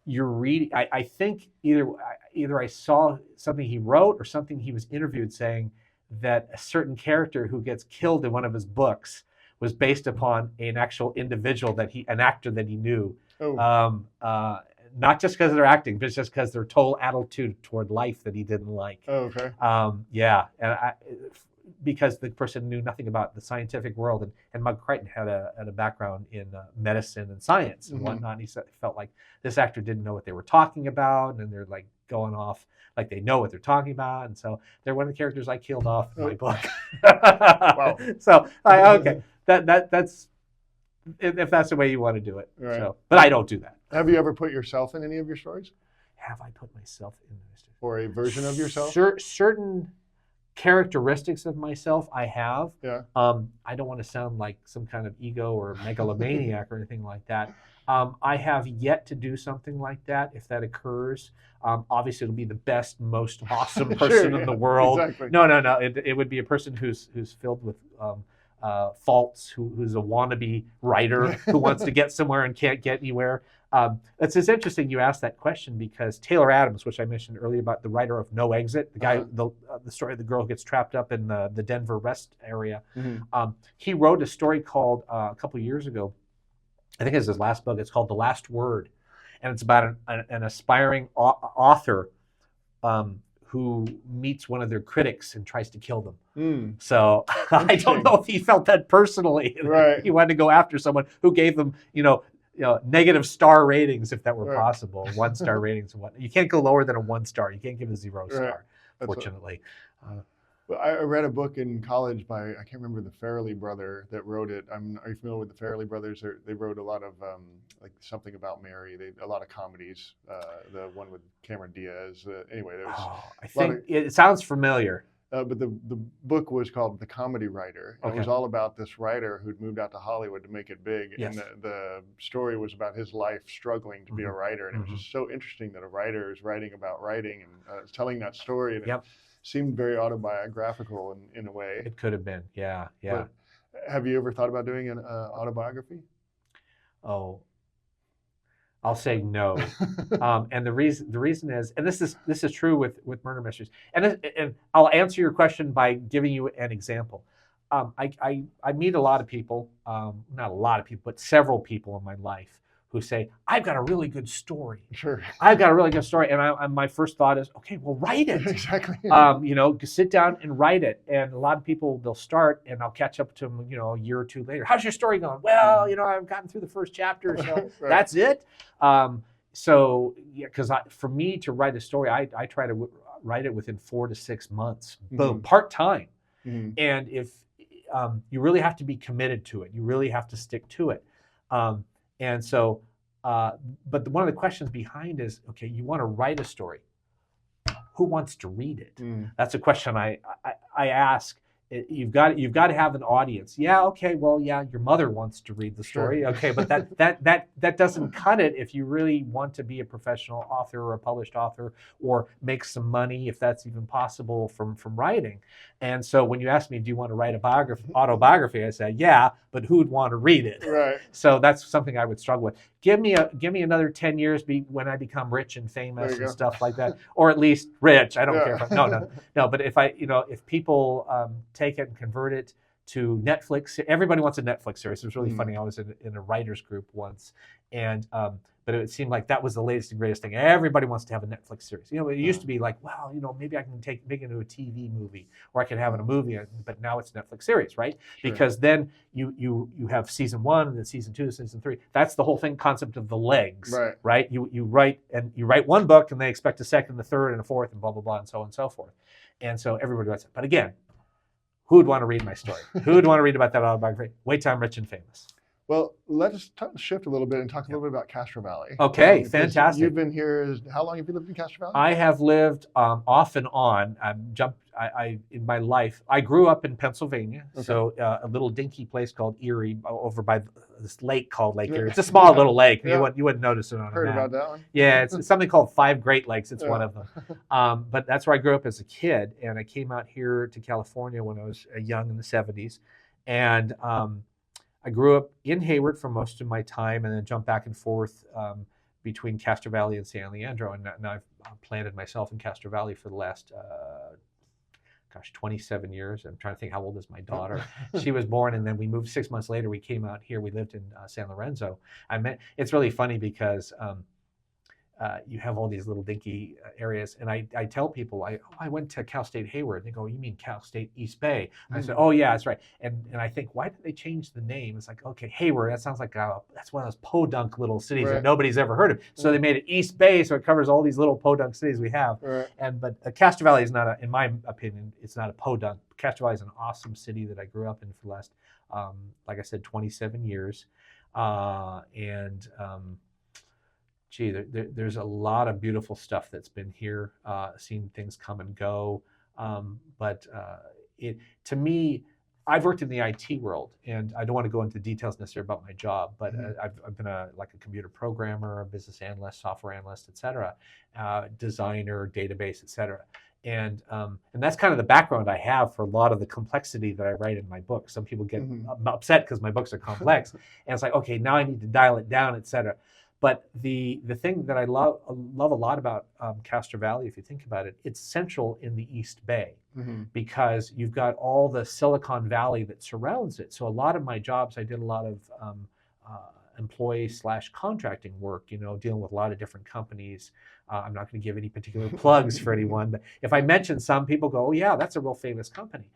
you're reading. I think either I saw something he wrote or something he was interviewed saying that a certain character who gets killed in one of his books was based upon an actual individual an actor that he knew. not just because they're acting, but just because their total attitude toward life that he didn't like. Oh, okay. Yeah, and because the person knew nothing about the scientific world, and Mug Crichton had a background in medicine and science and whatnot. And he felt like this actor didn't know what they were talking about, and they're like going off like they know what they're talking about, and so they're one of the characters I killed off in my book. Wow. So okay, that's if that's the way you want to do it. Right. So, but I don't do that. Have you ever put yourself in any of your stories? Have I put myself in this? Or a version of yourself? Certain characteristics of myself I have. Yeah. I don't want to sound like some kind of ego or megalomaniac or anything like that. I have yet to do something like that. If that occurs, obviously it'll be the best, most awesome person in the world. Exactly. No. It would be a person who's filled with faults, who's a wannabe writer who wants to get somewhere and can't get anywhere. It's interesting you asked that question because Taylor Adams, which I mentioned earlier about the writer of No Exit, the guy, the story of the girl who gets trapped up in the Denver rest area, he wrote a story called a couple of years ago. I think it's his last book. It's called The Last Word, and it's about an aspiring author who meets one of their critics and tries to kill them. So I don't know if he felt that personally. Right. He wanted to go after someone who gave them, negative star ratings if that were possible, 1-star ratings and what. You can't go lower than a 1 star. You can't give a 0 star, fortunately. Well, I read a book in college by, I can't remember the Farrelly brother that wrote it. Are you familiar with the Farrelly brothers? They wrote a lot of like Something About Mary. A lot of comedies. The one with Cameron Diaz. Anyway, there was. I think it sounds familiar. But the book was called The Comedy Writer. It was all about this writer who'd moved out to Hollywood to make it big. Yes. And the story was about his life struggling to be a writer. And it was just so interesting that a writer is writing about writing and telling that story. And it seemed very autobiographical in a way. It could have been, yeah. But have you ever thought about doing an autobiography? Oh, I'll say no. And the reason is, and this is true with murder mysteries. And I'll answer your question by giving you an example. I meet a lot of people, not a lot of people, but several people in my life who say, I've got a really good story. Sure. I've got a really good story. And my first thought is, okay, well, write it. Exactly. Sit down and write it. And a lot of people, they'll start and I'll catch up to them, a year or two later. How's your story going? Well, I've gotten through the first chapter, so that's it. Because for me to write a story, I try to write it within 4 to 6 months. Boom, part-time. And if you really have to be committed to it. You really have to stick to it. And so, but one of the questions behind is, okay, you want to write a story. Who wants to read it? That's a question I ask. You've got to have an audience. Yeah, okay, well, yeah, your mother wants to read the story. Sure. Okay, but that doesn't cut it if you really want to be a professional author or a published author or make some money, if that's even possible, from writing. And so when you ask me, do you want to write autobiography? I say, yeah, but who'd want to read it? Right. So that's something I would struggle with. Give me another 10 years when I become rich and famous and stuff like that, or at least rich. I don't care. No. But if people take it and convert it to Netflix, everybody wants a Netflix series. It was really funny. I was in a writers group once, and but it seemed like that was the latest and greatest thing. Everybody wants to have a Netflix series. It used to be like, well, maybe I can make it into a TV movie, or I can have it in a movie. But now it's a Netflix series, right? Sure. Because then you have season 1 and then season 2, season 3. That's the whole concept of the legs, right? You write one book and they expect a second, a third, and a fourth, and blah blah blah, and so on and so forth. And so everybody writes it. But again, who would want to read my story? Who would want to read about that autobiography? Wait till I'm rich and famous. Well, let's shift a little bit and talk a little bit about Castro Valley. Okay, fantastic. You've been here. How long have you lived in Castro Valley? I have lived off and on. In my life. I grew up in Pennsylvania, so a little dinky place called Erie, over by this lake called Lake Erie. It's a small little lake. You wouldn't notice it on a map. Heard about that one? Yeah, it's something called 5 Great Lakes. It's one of them. But that's where I grew up as a kid, and I came out here to California when I was young in the 70s, and I grew up in Hayward for most of my time, and then jumped back and forth between Castro Valley and San Leandro, and now I've planted myself in Castro Valley for the last 27 years. I'm trying to think, how old is my daughter? She was born, and then we moved 6 months later. We came out here. We lived in San Lorenzo. It's really funny because you have all these little dinky areas. And I tell people, I went to Cal State Hayward. They go, you mean Cal State East Bay? I said, oh yeah, that's right. And I think, why did they change the name? It's like, okay, Hayward, that sounds like that's one of those podunk little cities that nobody's ever heard of. So they made it East Bay, so it covers all these little podunk cities we have. But Castro Valley is not, in my opinion, it's not a podunk. Castro Valley is an awesome city that I grew up in for the last, like I said, 27 years. Gee, there's a lot of beautiful stuff that's been here, seen things come and go. To me, I've worked in the IT world, and I don't want to go into details necessarily about my job, but I've been a computer programmer, a business analyst, software analyst, et cetera, designer, database, et cetera. And that's kind of the background I have for a lot of the complexity that I write in my book. Some people get upset because my books are complex, and it's like, okay, now I need to dial it down, et cetera. But the thing that I love a lot about Castro Valley, if you think about it, it's central in the East Bay because you've got all the Silicon Valley that surrounds it. So a lot of my jobs, I did a lot of employee/contracting work, dealing with a lot of different companies. I'm not going to give any particular plugs for anyone, but if I mention some, people go, oh yeah, that's a real famous company.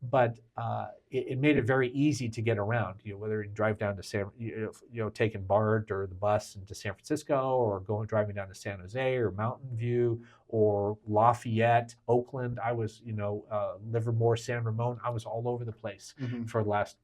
But it made it very easy to get around. Whether you drive down to taking BART or the bus into San Francisco, or driving down to San Jose or Mountain View or Lafayette, Oakland. I was, Livermore, San Ramon. I was all over the place for the last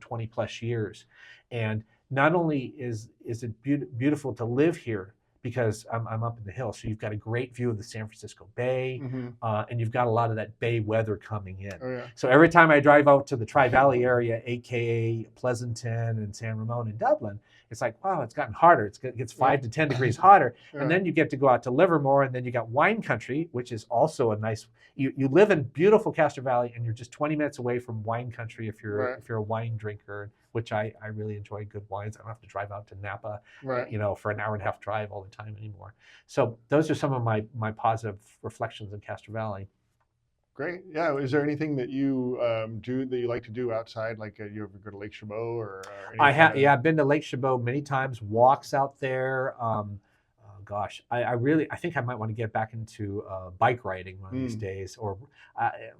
20 plus years. And not only is it beautiful to live here, because I'm up in the hills, so you've got a great view of the San Francisco Bay, and you've got a lot of that bay weather coming in. So every time I drive out to the Tri-Valley area, aka Pleasanton and San Ramon and Dublin, it's like, wow, it's gotten hotter. It gets 5 to 10 degrees hotter. And then you get to go out to Livermore, and then you got wine country, which is also a nice, you live in beautiful Castro Valley, and you're just 20 minutes away from wine country if you're a wine drinker, which I really enjoy good wines. I don't have to drive out to Napa, for an hour and a half drive all the time anymore. So those are some of my positive reflections in Castro Valley. Great. Yeah. Is there anything that you do that you like to do outside? Like you ever go to Lake Chabot or? I have. Yeah, I've been to Lake Chabot many times. Walks out there. Gosh, I think I might want to get back into bike riding one of these days. Or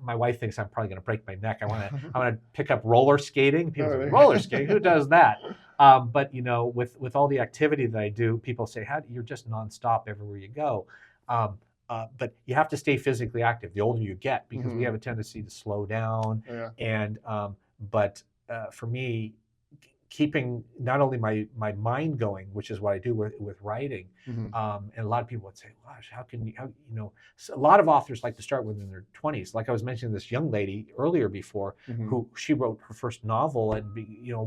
my wife thinks I'm probably going to break my neck. I want to pick up roller skating. People say, roller skating? Who does that? But with all the activity that I do, people say, you're just nonstop everywhere you go. But you have to stay physically active the older you get, because we have a tendency to slow down. And for me, keeping not only my mind going, which is what I do with writing, and a lot of people would say, gosh, how a lot of authors like to start within their 20s. Like I was mentioning this young lady earlier before, who she wrote her first novel and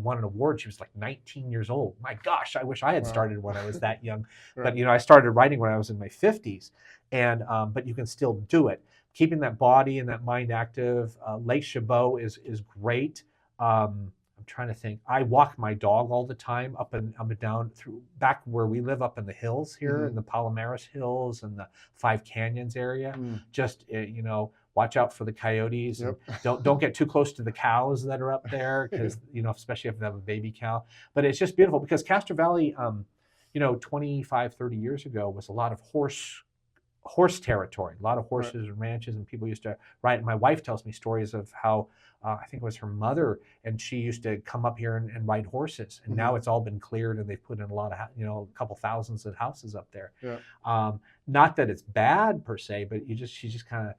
won an award. She was like 19 years old. My gosh, I wish I had started when I was that young. But I started writing when I was in my 50s, and but you can still do it. Keeping that body and that mind active. Lake Chabot is great. I'm trying to think. I walk my dog all the time up and down through back where we live, up in the hills here, in the Palomares Hills and the Five Canyons area. Just watch out for the coyotes. And don't get too close to the cows that are up there, because especially if they have a baby cow. But it's just beautiful, because Castro Valley, 25, 30 years ago was a lot of horse territory, a lot of horses and ranches, and people used to ride. And my wife tells me stories of how I think it was her mother, and she used to come up here and ride horses. And now it's all been cleared, and they've put in a lot of, a couple thousands of houses up there. Not that it's bad per se, but she just kind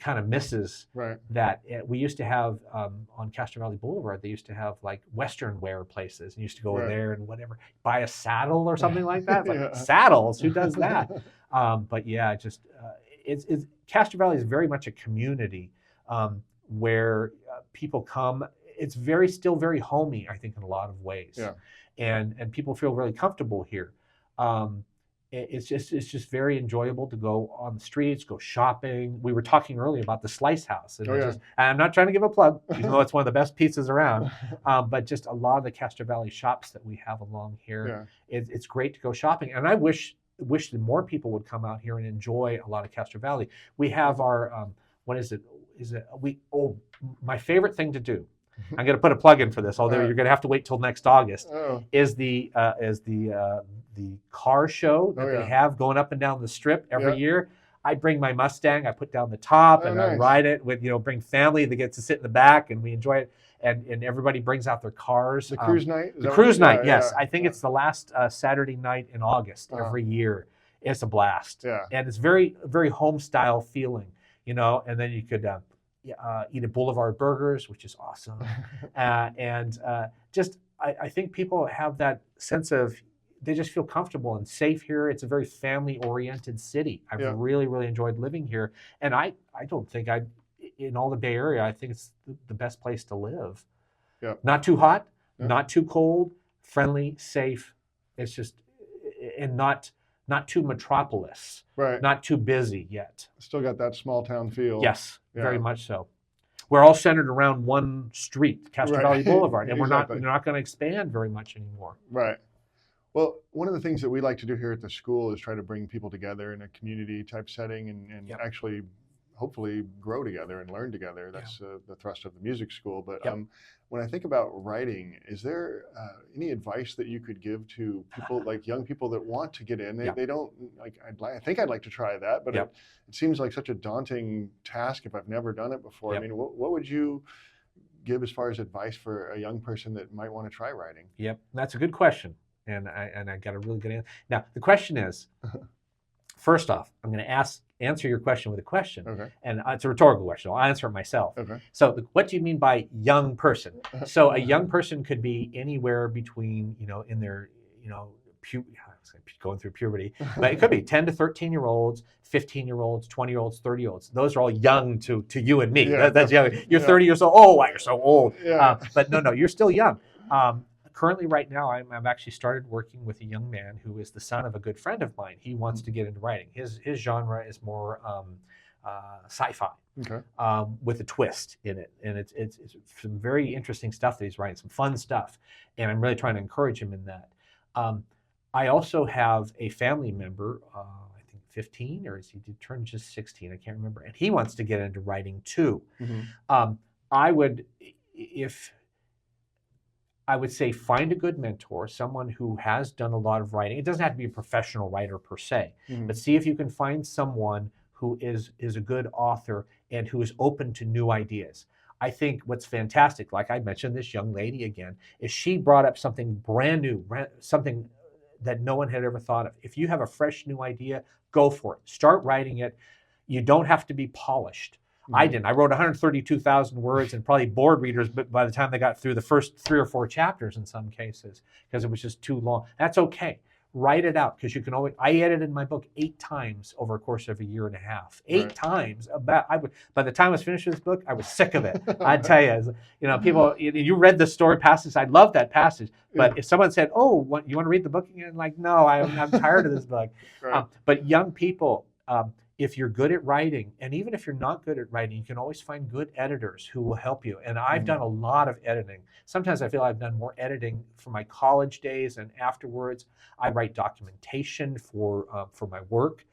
of misses that. We used to have on Castro Valley Boulevard, they used to have like Western wear places, and you used to go there and buy a saddle or something like that. It's like, saddles, who does that? But yeah, it's Castro Valley is very much a community where people come. It's still very homey, I think, in a lot of ways. And people feel really comfortable here. It's just very enjoyable to go on the streets, go shopping. We were talking earlier about the Slice House. And I'm not trying to give a plug, even though it's one of the best pizzas around, but just a lot of the Castro Valley shops that we have along here. It's great to go shopping. And I wish that more people would come out here and enjoy a lot of Castro Valley. We have our, my favorite thing to do I'm going to put a plug in for this, although you're going to have to wait till next August. Oh. Is the car show that they have going up and down the strip every year. I bring my Mustang, I put down the top, and I ride it with, bring family that gets to sit in the back, and we enjoy it. And everybody brings out their cars. The cruise night? The cruise night, yes. I think it's the last Saturday night in August every year. It's a blast. Yeah. And it's very, very home style feeling, and then you could eat at Boulevard Burgers, which is awesome. I think people have that sense of, they just feel comfortable and safe here. It's a very family-oriented city. I've really, really enjoyed living here. And I don't think in all the Bay Area, I think it's the best place to live. Yeah. Not too hot, not too cold, friendly, safe. It's just, and not too metropolis. Right. Not too busy yet. Still got that small town feel. Yes, very much so. We're all centered around one street, Castro Valley Boulevard, and we're not going to expand very much anymore. Right. Well, one of the things that we like to do here at the school is try to bring people together in a community type setting and actually hopefully grow together and learn together. That's the thrust of the music school. But when I think about writing, is there any advice that you could give to people, like young people that want to get in? They don't, like, I think I'd like to try that, but it seems like such a daunting task if I've never done it before. I mean, what would you give as far as advice for a young person that might want to try writing? Yep, that's a good question. And I got a really good answer. Now, the question is, first off, I'm going to answer your question with a question. Okay. And it's a rhetorical question. I'll answer it myself. Okay. So what do you mean by young person? So a young person could be anywhere between, in their, going through puberty, but it could be 10 to 13-year-olds, 15-year-olds, 20-year-olds, 30-years. Those are all young to you and me. That's young. You're 30 years old. Oh, wow, you're so old. Yeah. But no, you're still young. Currently, right now, I've actually started working with a young man who is the son of a good friend of mine. He wants to get into writing. His genre is more sci-fi, with a twist in it, and it's some very interesting stuff that he's writing, some fun stuff, and I'm really trying to encourage him in that. I also have a family member, I think 15, or is he turned just 16? I can't remember, and he wants to get into writing too. I would say find a good mentor, someone who has done a lot of writing. It doesn't have to be a professional writer per se, but see if you can find someone who is a good author and who is open to new ideas. I think what's fantastic, like I mentioned this young lady again, is she brought up something brand new, something that no one had ever thought of. If you have a fresh new idea, go for it. Start writing it. You don't have to be polished. I didn't. I wrote 132,000 words and probably bored readers by the time they got through the first 3 or 4 chapters in some cases because it was just too long. That's okay. Write it out because you can always. I edited my book 8 times over a course of a year and a half. 8 times. By the time I was finished with this book, I was sick of it. I'd tell you, people. You read the story passage. I love that passage. But if someone said, "Oh, you want to read the book again?" Like, no, I'm tired of this book. Right. But young people. If you're good at writing, and even if you're not good at writing, you can always find good editors who will help you. And I've done a lot of editing. Sometimes I feel I've done more editing for my college days and afterwards. I write documentation for my work.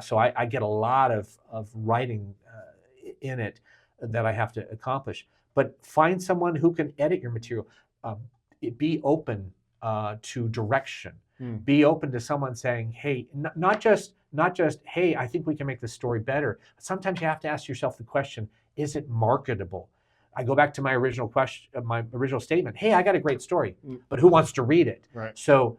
So I get a lot of writing in it that I have to accomplish. But find someone who can edit your material. Be open to direction. Be open to someone saying, hey, not just, hey, I think we can make this story better. But sometimes you have to ask yourself the question, is it marketable? I go back to my original question, my original statement. Hey, I got a great story, but who wants to read it? Right. So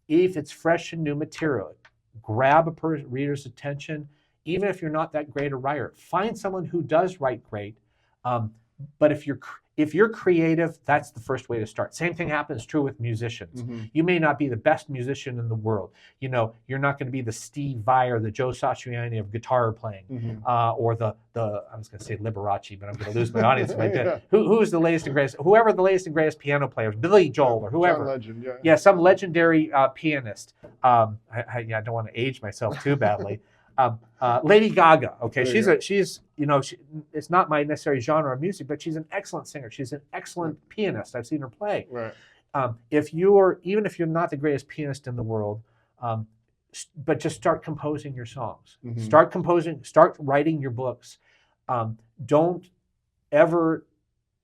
if it's fresh and new material, grab a reader's attention. Even if you're not that great a writer, find someone who does write great. But if you're creative, that's the first way to start. Same thing happens true with musicians. You may not be the best musician in the world. You're not going to be the Steve Vai or the Joe Satriani of guitar playing, or the I was going to say Liberace, but I'm going to lose my audience if I did. Who's the latest and greatest? Whoever the latest and greatest piano player, Billy Joel or whoever. John Legend, yeah, some legendary pianist. I don't want to age myself too badly. Lady Gaga, okay, she's it's not my necessary genre of music, but she's an excellent singer. She's an excellent pianist. I've seen her play. Right. Even if you're not the greatest pianist in the world, but just start composing your songs. Start writing your books. Don't ever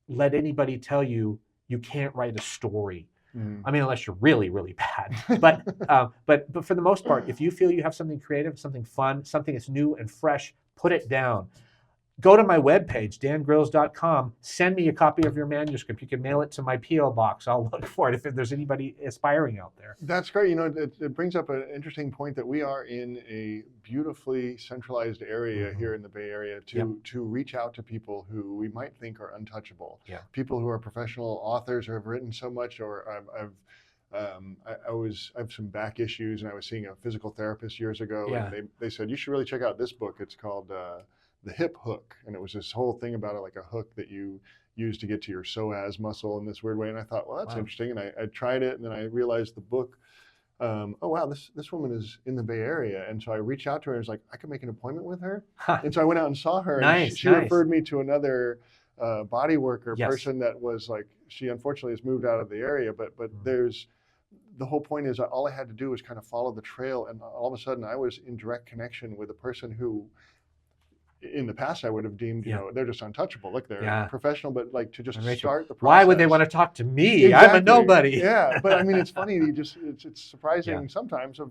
let anybody tell you you can't write a story. Mm. I mean, unless you're really, really bad. But for the most part, if you feel you have something creative, something fun, something that's new and fresh, put it down. Go to my webpage, dangrylles.com. Send me a copy of your manuscript. You can mail it to my P.O. box. I'll look for it if there's anybody aspiring out there. That's great. You know, it brings up an interesting point that we are in a beautifully centralized area here in the Bay Area to reach out to people who we might think are untouchable. Yeah. People who are professional authors or have written so much, or I have some back issues, and I was seeing a physical therapist years ago, and they said, you should really check out this book. It's called The Hip Hook, and it was this whole thing about it, like a hook that you use to get to your psoas muscle in this weird way. And I thought, well, that's interesting. And I tried it, and then I realized the book, oh wow, this woman is in the Bay Area. And so I reached out to her and was like, I could make an appointment with her. And so I went out and saw her, and she referred me to another body worker person that was like, she unfortunately has moved out of the area, but there's, the whole point is all I had to do was kind of follow the trail, and all of a sudden I was in direct connection with a person who, in the past, I would have deemed, you know, they're just untouchable. Look, they're professional, but like to just start the process. Why would they want to talk to me? Exactly. I'm a nobody. Yeah, but I mean, it's funny. It's surprising sometimes of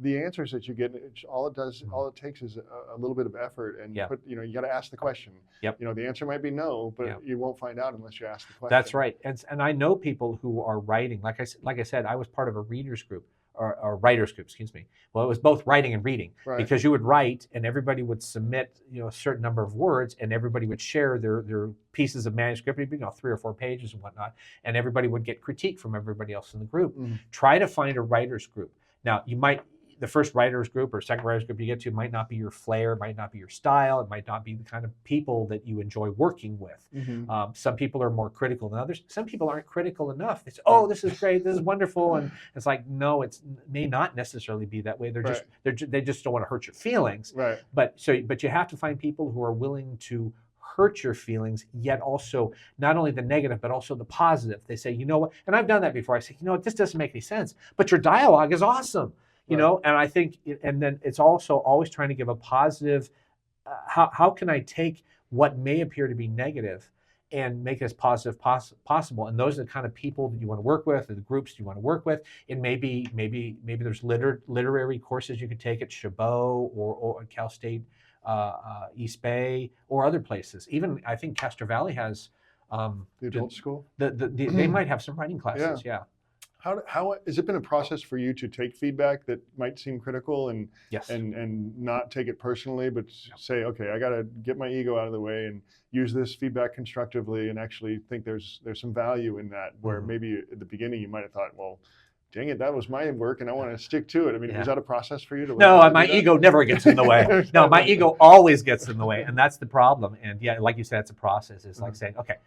the answers that you get. All it takes is a little bit of effort, and you got to ask the question. You know, the answer might be no, but you won't find out unless you ask the question. That's right. And I know people who are writing. Like I said, I was part of a readers group. Or writers group, excuse me. Well, it was both writing and reading, because you would write and everybody would submit, a certain number of words, and everybody would share their pieces of manuscript, 3 or 4 pages and whatnot, and everybody would get critique from everybody else in the group. Try to find a writers group. Now, the first writers group or second writers group you get to might not be your flair, might not be your style, it might not be the kind of people that you enjoy working with. Some people are more critical than others. Some people aren't critical enough. It's, oh, this is great, this is wonderful, and it's like, no, it may not necessarily be that way. They just don't want to hurt your feelings. But you have to find people who are willing to hurt your feelings, yet also not only the negative, but also the positive. They say, you know what, and I've done that before. I say, you know what, this doesn't make any sense, but your dialogue is awesome. You know, and I think, and then it's also always trying to give a positive, how can I take what may appear to be negative and make it as positive possible? And those are the kind of people that you want to work with, or the groups you want to work with. And maybe there's literary courses you could take at Chabot or at Cal State East Bay or other places. Even I think Castro Valley has the adult school. They might have some writing classes. How has it been a process for you to take feedback that might seem critical and not take it personally, but say, okay, I got to get my ego out of the way and use this feedback constructively, and actually think there's some value in that, where maybe at the beginning you might have thought, well, dang it, that was my work and I want to stick to it. I mean, is that a process for you to No, my ego never gets in the way. No, my ego always gets in the way, and that's the problem. And like you said, it's a process. It's like saying, okay,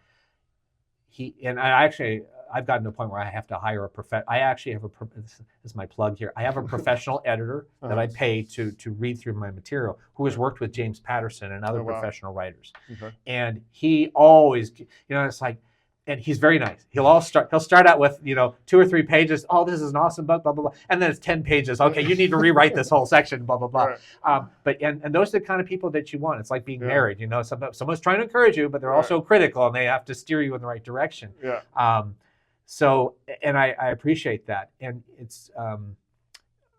I've gotten to a point where I have to hire a this is my plug here. I have a professional editor that I pay to read through my material, who has worked with James Patterson and other professional writers. And he always, it's like, and he's very nice. He'll start out with 2 or 3 pages. Oh, this is an awesome book, blah blah blah, and then it's 10 pages. Okay, you need to rewrite this whole section, blah blah blah. But those are the kind of people that you want. It's like being married. Someone's trying to encourage you, but they're also critical, and they have to steer you in the right direction. So, and I appreciate that. And it's,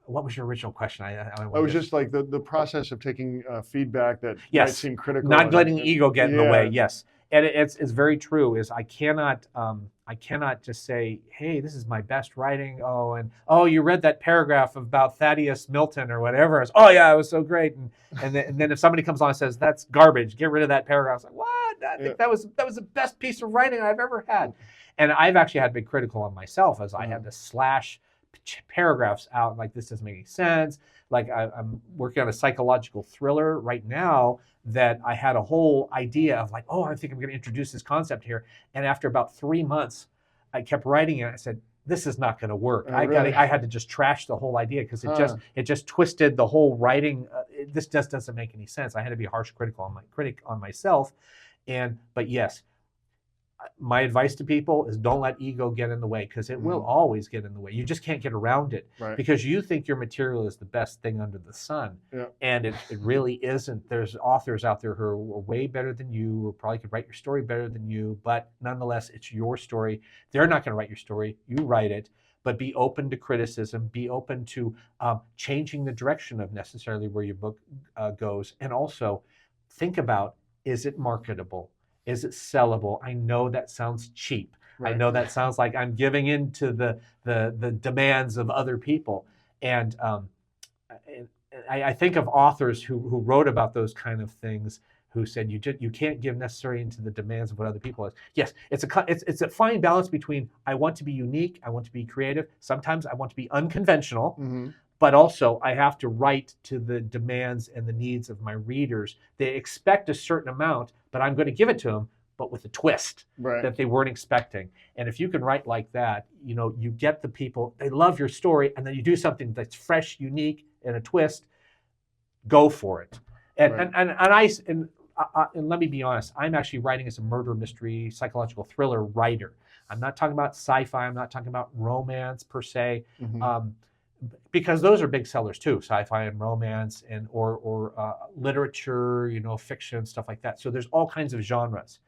what was your original question? I was just like the process of taking feedback that might seem critical. Not letting ego get in the way. Yes. And it's very true. Is I cannot just say, hey, this is my best writing. Oh, you read that paragraph about Thaddeus Milton or whatever. It's, oh yeah, it was so great. And then if somebody comes on and says that's garbage, get rid of that paragraph. It's like, what? I think that was the best piece of writing I've ever had. And I've actually had to be critical on myself, as I had to slash paragraphs out. Like, this doesn't make any sense. Like, I'm working on a psychological thriller right now that I had a whole idea of, like, oh, I think I'm going to introduce this concept here. And after about 3 months, I kept writing it. I said, this is not going to work. I had to just trash the whole idea, because it just twisted the whole writing. This just doesn't make any sense. I had to be a harsh critic on myself. But yes, my advice to people is don't let ego get in the way, because it will always get in the way. You just can't get around it because you think your material is the best thing under the sun. And it really isn't. There's authors out there who are way better than you, or probably could write your story better than you, but nonetheless, it's your story. They're not going to write your story. You write it, but be open to criticism, be open to changing the direction of necessarily where your book goes. And also think about, is it marketable? Is it sellable? I know that sounds cheap. I know that sounds like I'm giving in to the demands of other people. And I think of authors who wrote about those kind of things, who said you can't give necessarily into the demands of what other people is. Yes, it's a fine balance between, I want to be unique, I want to be creative. Sometimes I want to be unconventional. But also I have to write to the demands and the needs of my readers. They expect a certain amount, but I'm going to give it to them, but with a twist that they weren't expecting. And if you can write like that, you get the people, they love your story, and then you do something that's fresh, unique, and a twist, go for it. And let me be honest, I'm actually writing as a murder mystery, psychological thriller writer. I'm not talking about sci-fi, I'm not talking about romance per se. Because those are big sellers too, sci-fi and romance, and or literature, fiction, stuff like that. So there's all kinds of genres.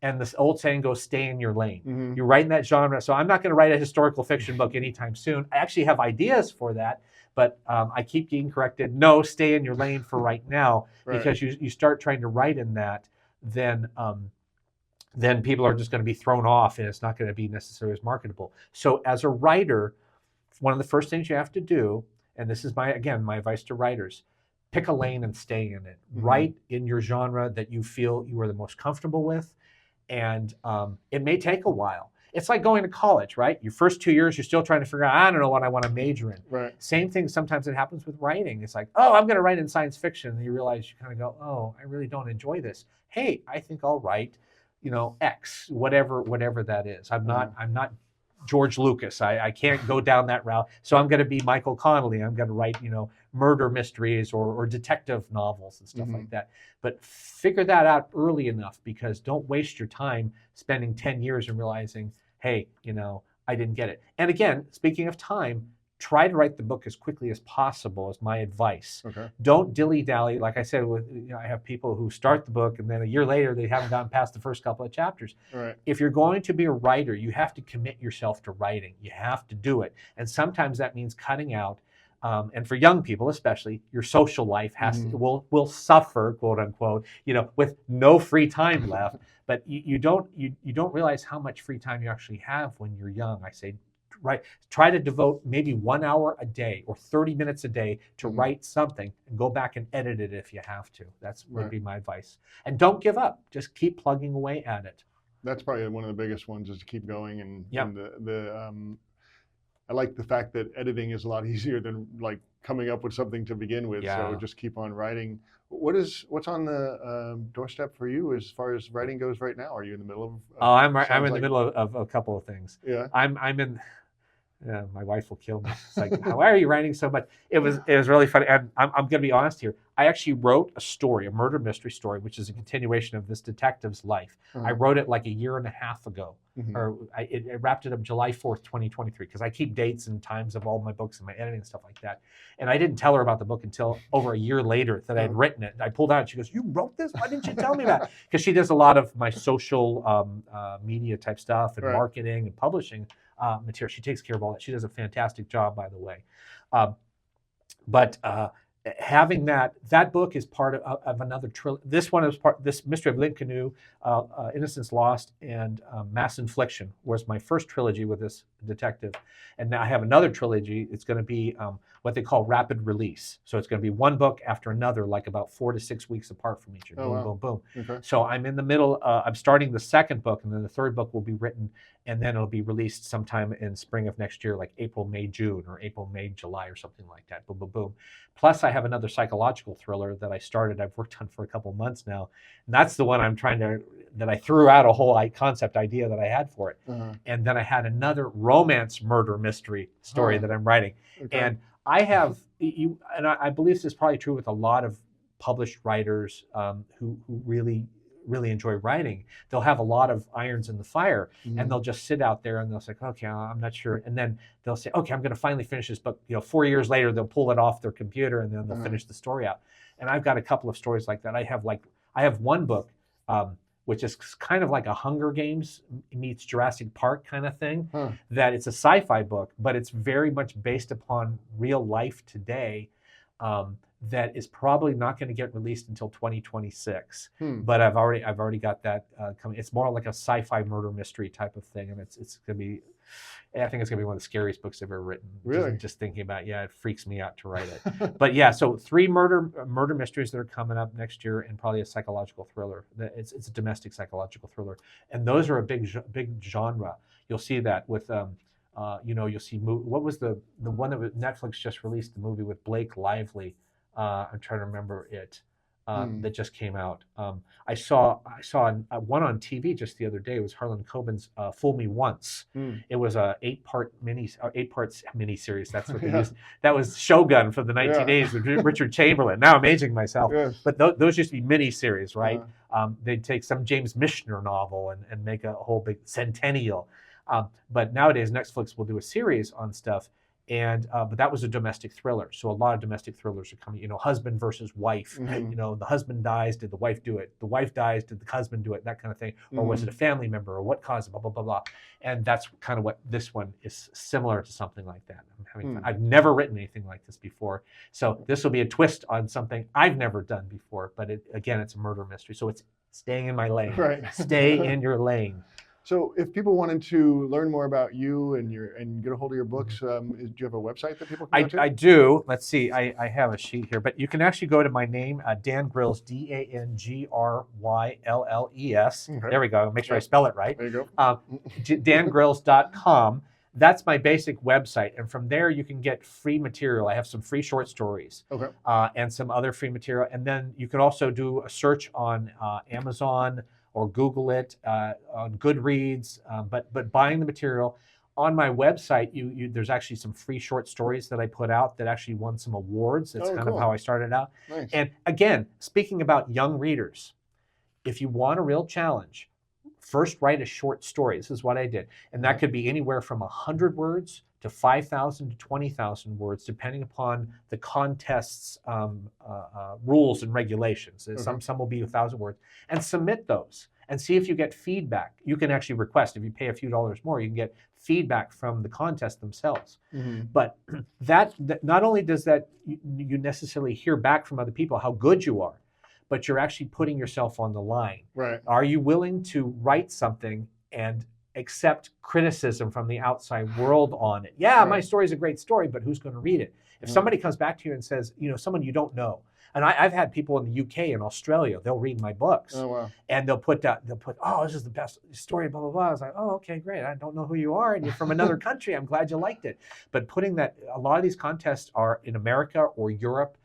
And this old saying goes, stay in your lane. You're writing that genre. So I'm not going to write a historical fiction book anytime soon. I actually have ideas for that, but I keep getting corrected. No, stay in your lane for right now, because you start trying to write in that, then people are just going to be thrown off, and it's not going to be necessarily as marketable. So as a writer, one of the first things you have to do, and this is my advice to writers, pick a lane and stay in it. Write in your genre that you feel you are the most comfortable with, and it may take a while. It's like going to college, right? Your first 2 years, you're still trying to figure out, I don't know what I want to major in. Same thing, sometimes it happens with writing. It's like, oh, I'm going to write in science fiction. And you realize, you kind of go, oh, I really don't enjoy this. Hey, I think I'll write, X, whatever that is. I'm not George Lucas. I can't go down that route. So I'm going to be Michael Connelly. I'm going to write, murder mysteries or detective novels and stuff like that. But figure that out early enough, because don't waste your time spending 10 years and realizing, hey, I didn't get it. And again, speaking of time, try to write the book as quickly as possible is my advice. Don't dilly-dally. Like I said, I have people who start the book and then a year later they haven't gotten past the first couple of chapters. If you're going to be a writer, you have to commit yourself to writing. You have to do it. And sometimes that means cutting out, and for young people especially, your social life will suffer, quote unquote, with no free time left. But you don't realize how much free time you actually have when you're young. I say, try to devote maybe 1 hour a day or 30 minutes a day to write something, and go back and edit it if you have to. Would be my advice. And don't give up. Just keep plugging away at it. That's probably one of the biggest ones, is to keep going. And I like the fact that editing is a lot easier than like coming up with something to begin with. So just keep on writing. What's on the doorstep for you as far as writing goes right now? Are you in the middle of? I'm in the middle of a couple of things. I'm in. My wife will kill me. It's like, why are you writing so much? It was really funny. And I'm going to be honest here. I actually wrote a story, a murder mystery story, which is a continuation of this detective's life. I wrote it like a year and a half ago. Or I wrapped it up July 4th, 2023, because I keep dates and times of all my books and my editing and stuff like that. And I didn't tell her about the book until over a year later that I had written it. I pulled out and she goes, you wrote this? Why didn't you tell me that? Because she does a lot of my social media type stuff and marketing and publishing material. She takes care of all that. She does a fantastic job, by the way. But having that book is part of another trilogy. This Mystery of Lynn Canoe, Innocence Lost, and Mass Infliction was my first trilogy with this detective. And now I have another trilogy. It's going to be what they call rapid release. So it's going to be one book after another, like about 4 to 6 weeks apart from each other. Boom, boom, boom. So I'm in the middle. I'm starting the second book, and then the third book will be written, and then it'll be released sometime in spring of next year, like April, May, June, or April, May, July, or something like that. Boom, boom, boom. Plus, I have another psychological thriller that I started. I've worked on for a couple months now, and that's the one that I threw out a whole concept idea that I had for it. And then I had another romance murder mystery story that I'm writing. And I have, and I believe this is probably true with a lot of published writers who really really enjoy writing, they'll have a lot of irons in the fire, and they'll just sit out there and they'll say, okay, I'm not sure. And then they'll say, okay, I'm going to finally finish this book. 4 years later, they'll pull it off their computer and then they'll finish the story out. And I've got a couple of stories like that. I have one book, which is kind of like a Hunger Games meets Jurassic Park kind of thing, that it's a sci-fi book, but it's very much based upon real life today, that is probably not going to get released until 2026. But I've already got that coming. It's more like a sci-fi murder mystery type of thing, and it's going to be, I think it's going to be one of the scariest books I've ever written. Really? Just thinking about, it freaks me out to write it. But yeah, so 3 murder mysteries that are coming up next year, and probably a psychological thriller. It's a domestic psychological thriller, and those are a big genre. You'll see that with you'll see what was the one that Netflix just released, the movie with Blake Lively. I'm trying to remember it. That just came out. I saw one on TV just the other day. It was Harlan Coben's "Fool Me Once." It was a 8-part miniseries. That's what they used. That was Shogun from the 1980s with Richard Chamberlain. Now I'm aging myself, but those used to be miniseries, right? They'd take some James Michener novel and make a whole big centennial. But nowadays Netflix will do a series on stuff. And but that was a domestic thriller. So a lot of domestic thrillers are coming, husband versus wife. The husband dies, did the wife do it? The wife dies, did the husband do it? That kind of thing. Or was it a family member? Or what caused it? Blah, blah, blah, blah. And that's kind of what this one is similar to, something like that. I'm having fun. I've never written anything like this before. So this will be a twist on something I've never done before. But again, it's a murder mystery. So it's staying in my lane. Right. Stay in your lane. So if people wanted to learn more about you and get a hold of your books, do you have a website that people can go to? I do. Let's see. I have a sheet here, but you can actually go to my name, Dan Grylles, DANGRYLLES. There we go. Make sure I spell it right. There you go. DanGrylles.com. That's my basic website, and from there you can get free material. I have some free short stories, and some other free material, and then you can also do a search on Amazon or Google it, on Goodreads, but buying the material. On my website, there's actually some free short stories that I put out that actually won some awards. That's kind of how I started out. Nice. And again, speaking about young readers, if you want a real challenge, first write a short story. This is what I did. And that could be anywhere from 100 words to 5,000 to 20,000 words, depending upon the contest's rules and regulations. Some will be 1,000 words. And submit those and see if you get feedback. You can actually request, if you pay a few dollars more, you can get feedback from the contest themselves. But that not only does that you necessarily hear back from other people how good you are, but you're actually putting yourself on the line. Right. Are you willing to write something and accept criticism from the outside world on it? My story's a great story, but who's going to read it? If somebody comes back to you and says, someone you don't know, and I've had people in the UK and Australia, they'll read my books, and they'll put, oh, this is the best story, blah, blah, blah. I was like, oh, okay, great. I don't know who you are, and you're from another country. I'm glad you liked it. But putting that, a lot of these contests are in America or Europe,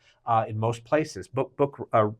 in most places,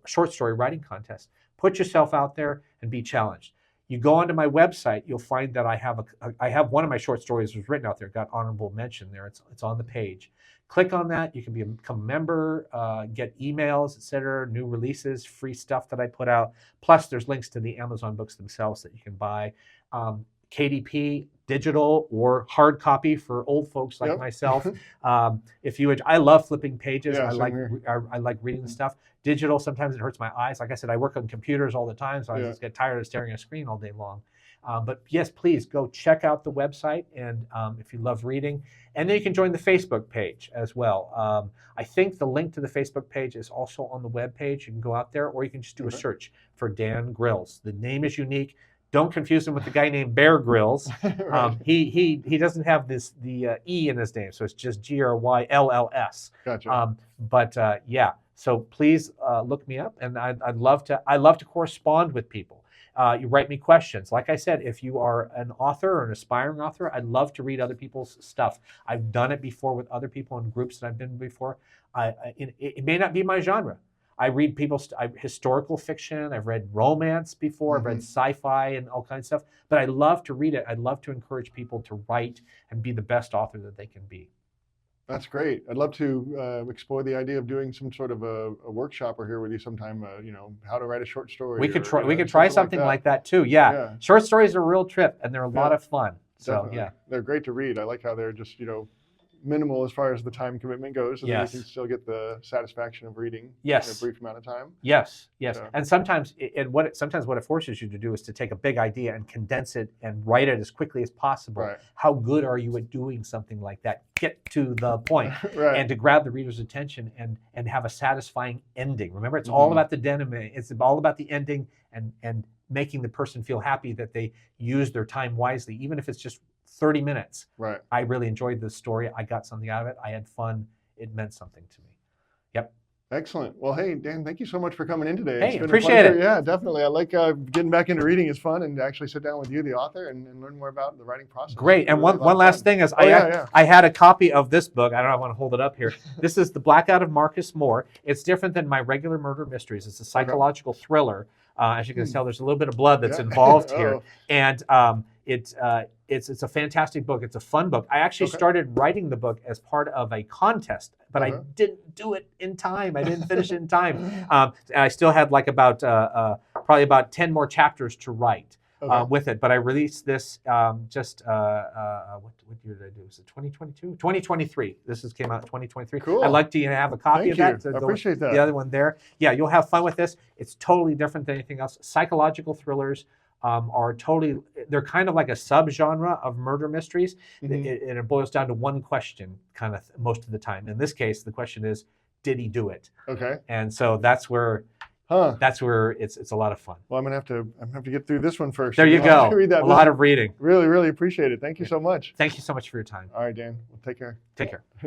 short story writing contests. Put yourself out there and be challenged. You go onto my website, you'll find that I have one of my short stories was written out there, got honorable mention there. It's on the page. Click on that. You can become a member, get emails, etc., new releases, free stuff that I put out. Plus, there's links to the Amazon books themselves that you can buy. KDP, digital or hard copy for old folks like myself. I love flipping pages. I like reading the stuff. Digital, sometimes it hurts my eyes. Like I said, I work on computers all the time, so I just get tired of staring at a screen all day long. But yes, please go check out the website, and if you love reading, and then you can join the Facebook page as well. I think the link to the Facebook page is also on the web page. You can go out there, or you can just do a search for Dan Grylles. The name is unique. Don't confuse him with the guy named Bear Grylls. He doesn't have the E in his name, so it's just GRYLLS. Gotcha. So please look me up, and I love to correspond with people. You write me questions. Like I said, if you are an author or an aspiring author, I'd love to read other people's stuff. I've done it before with other people in groups that I've been before. It may not be my genre. I read historical fiction. I've read romance before. I've read sci-fi and all kinds of stuff. But I love to read it. I'd love to encourage people to write and be the best author that they can be. That's great. I'd love to explore the idea of doing some sort of a workshop or here with you sometime. How to write a short story. We could try something like that too. Yeah. Short stories are a real trip, and they're a lot of fun. So definitely. yeah, they're great to read. I like how they're just minimal as far as the time commitment goes, so that you can still get the satisfaction of reading in a brief amount of time. Yes. And sometimes what it forces you to do is to take a big idea and condense it and write it as quickly as possible. Right. How good are you at doing something like that? Get to the point, right. and to grab the reader's attention and have a satisfying ending. Remember, it's all about the denouement. It's all about the ending and making the person feel happy that they used their time wisely, even if it's just 30 minutes. Right. I really enjoyed this story. I got something out of it. I had fun. It meant something to me. Yep. Excellent. Well, hey, Dan, thank you so much for coming in today. Hey, appreciate it. Yeah, definitely. I like getting back into reading is fun, and to actually sit down with you, the author, and learn more about the writing process. Great. And one last thing is I had a copy of this book. I don't know if I want to hold it up here. This is The Blackout of Marcus Moore. It's different than my regular murder mysteries. It's a psychological thriller. As you can tell, there's a little bit of blood that's involved here. And it's a fantastic book. It's a fun book. I actually started writing the book as part of a contest, but I didn't do it in time. I didn't finish it in time. And I still had like probably about 10 more chapters to write with it. But I released this what year did I do? Was it 2022? 2023. Came out in 2023. Cool. I'd like to have a copy of that. I appreciate that. The other one there. Yeah, you'll have fun with this. It's totally different than anything else. Psychological thrillers they're kind of like a subgenre of murder mysteries, and it boils down to one question kind of most of the time. In this case, the question is, did he do it? Okay. And so that's where it's a lot of fun. Well, I'm gonna have to get through this one first. There you go. Read that. A lot of reading. Really, really appreciate it. Thank you so much. Thank you so much for your time. All right, Dan. Well, take care. Take care.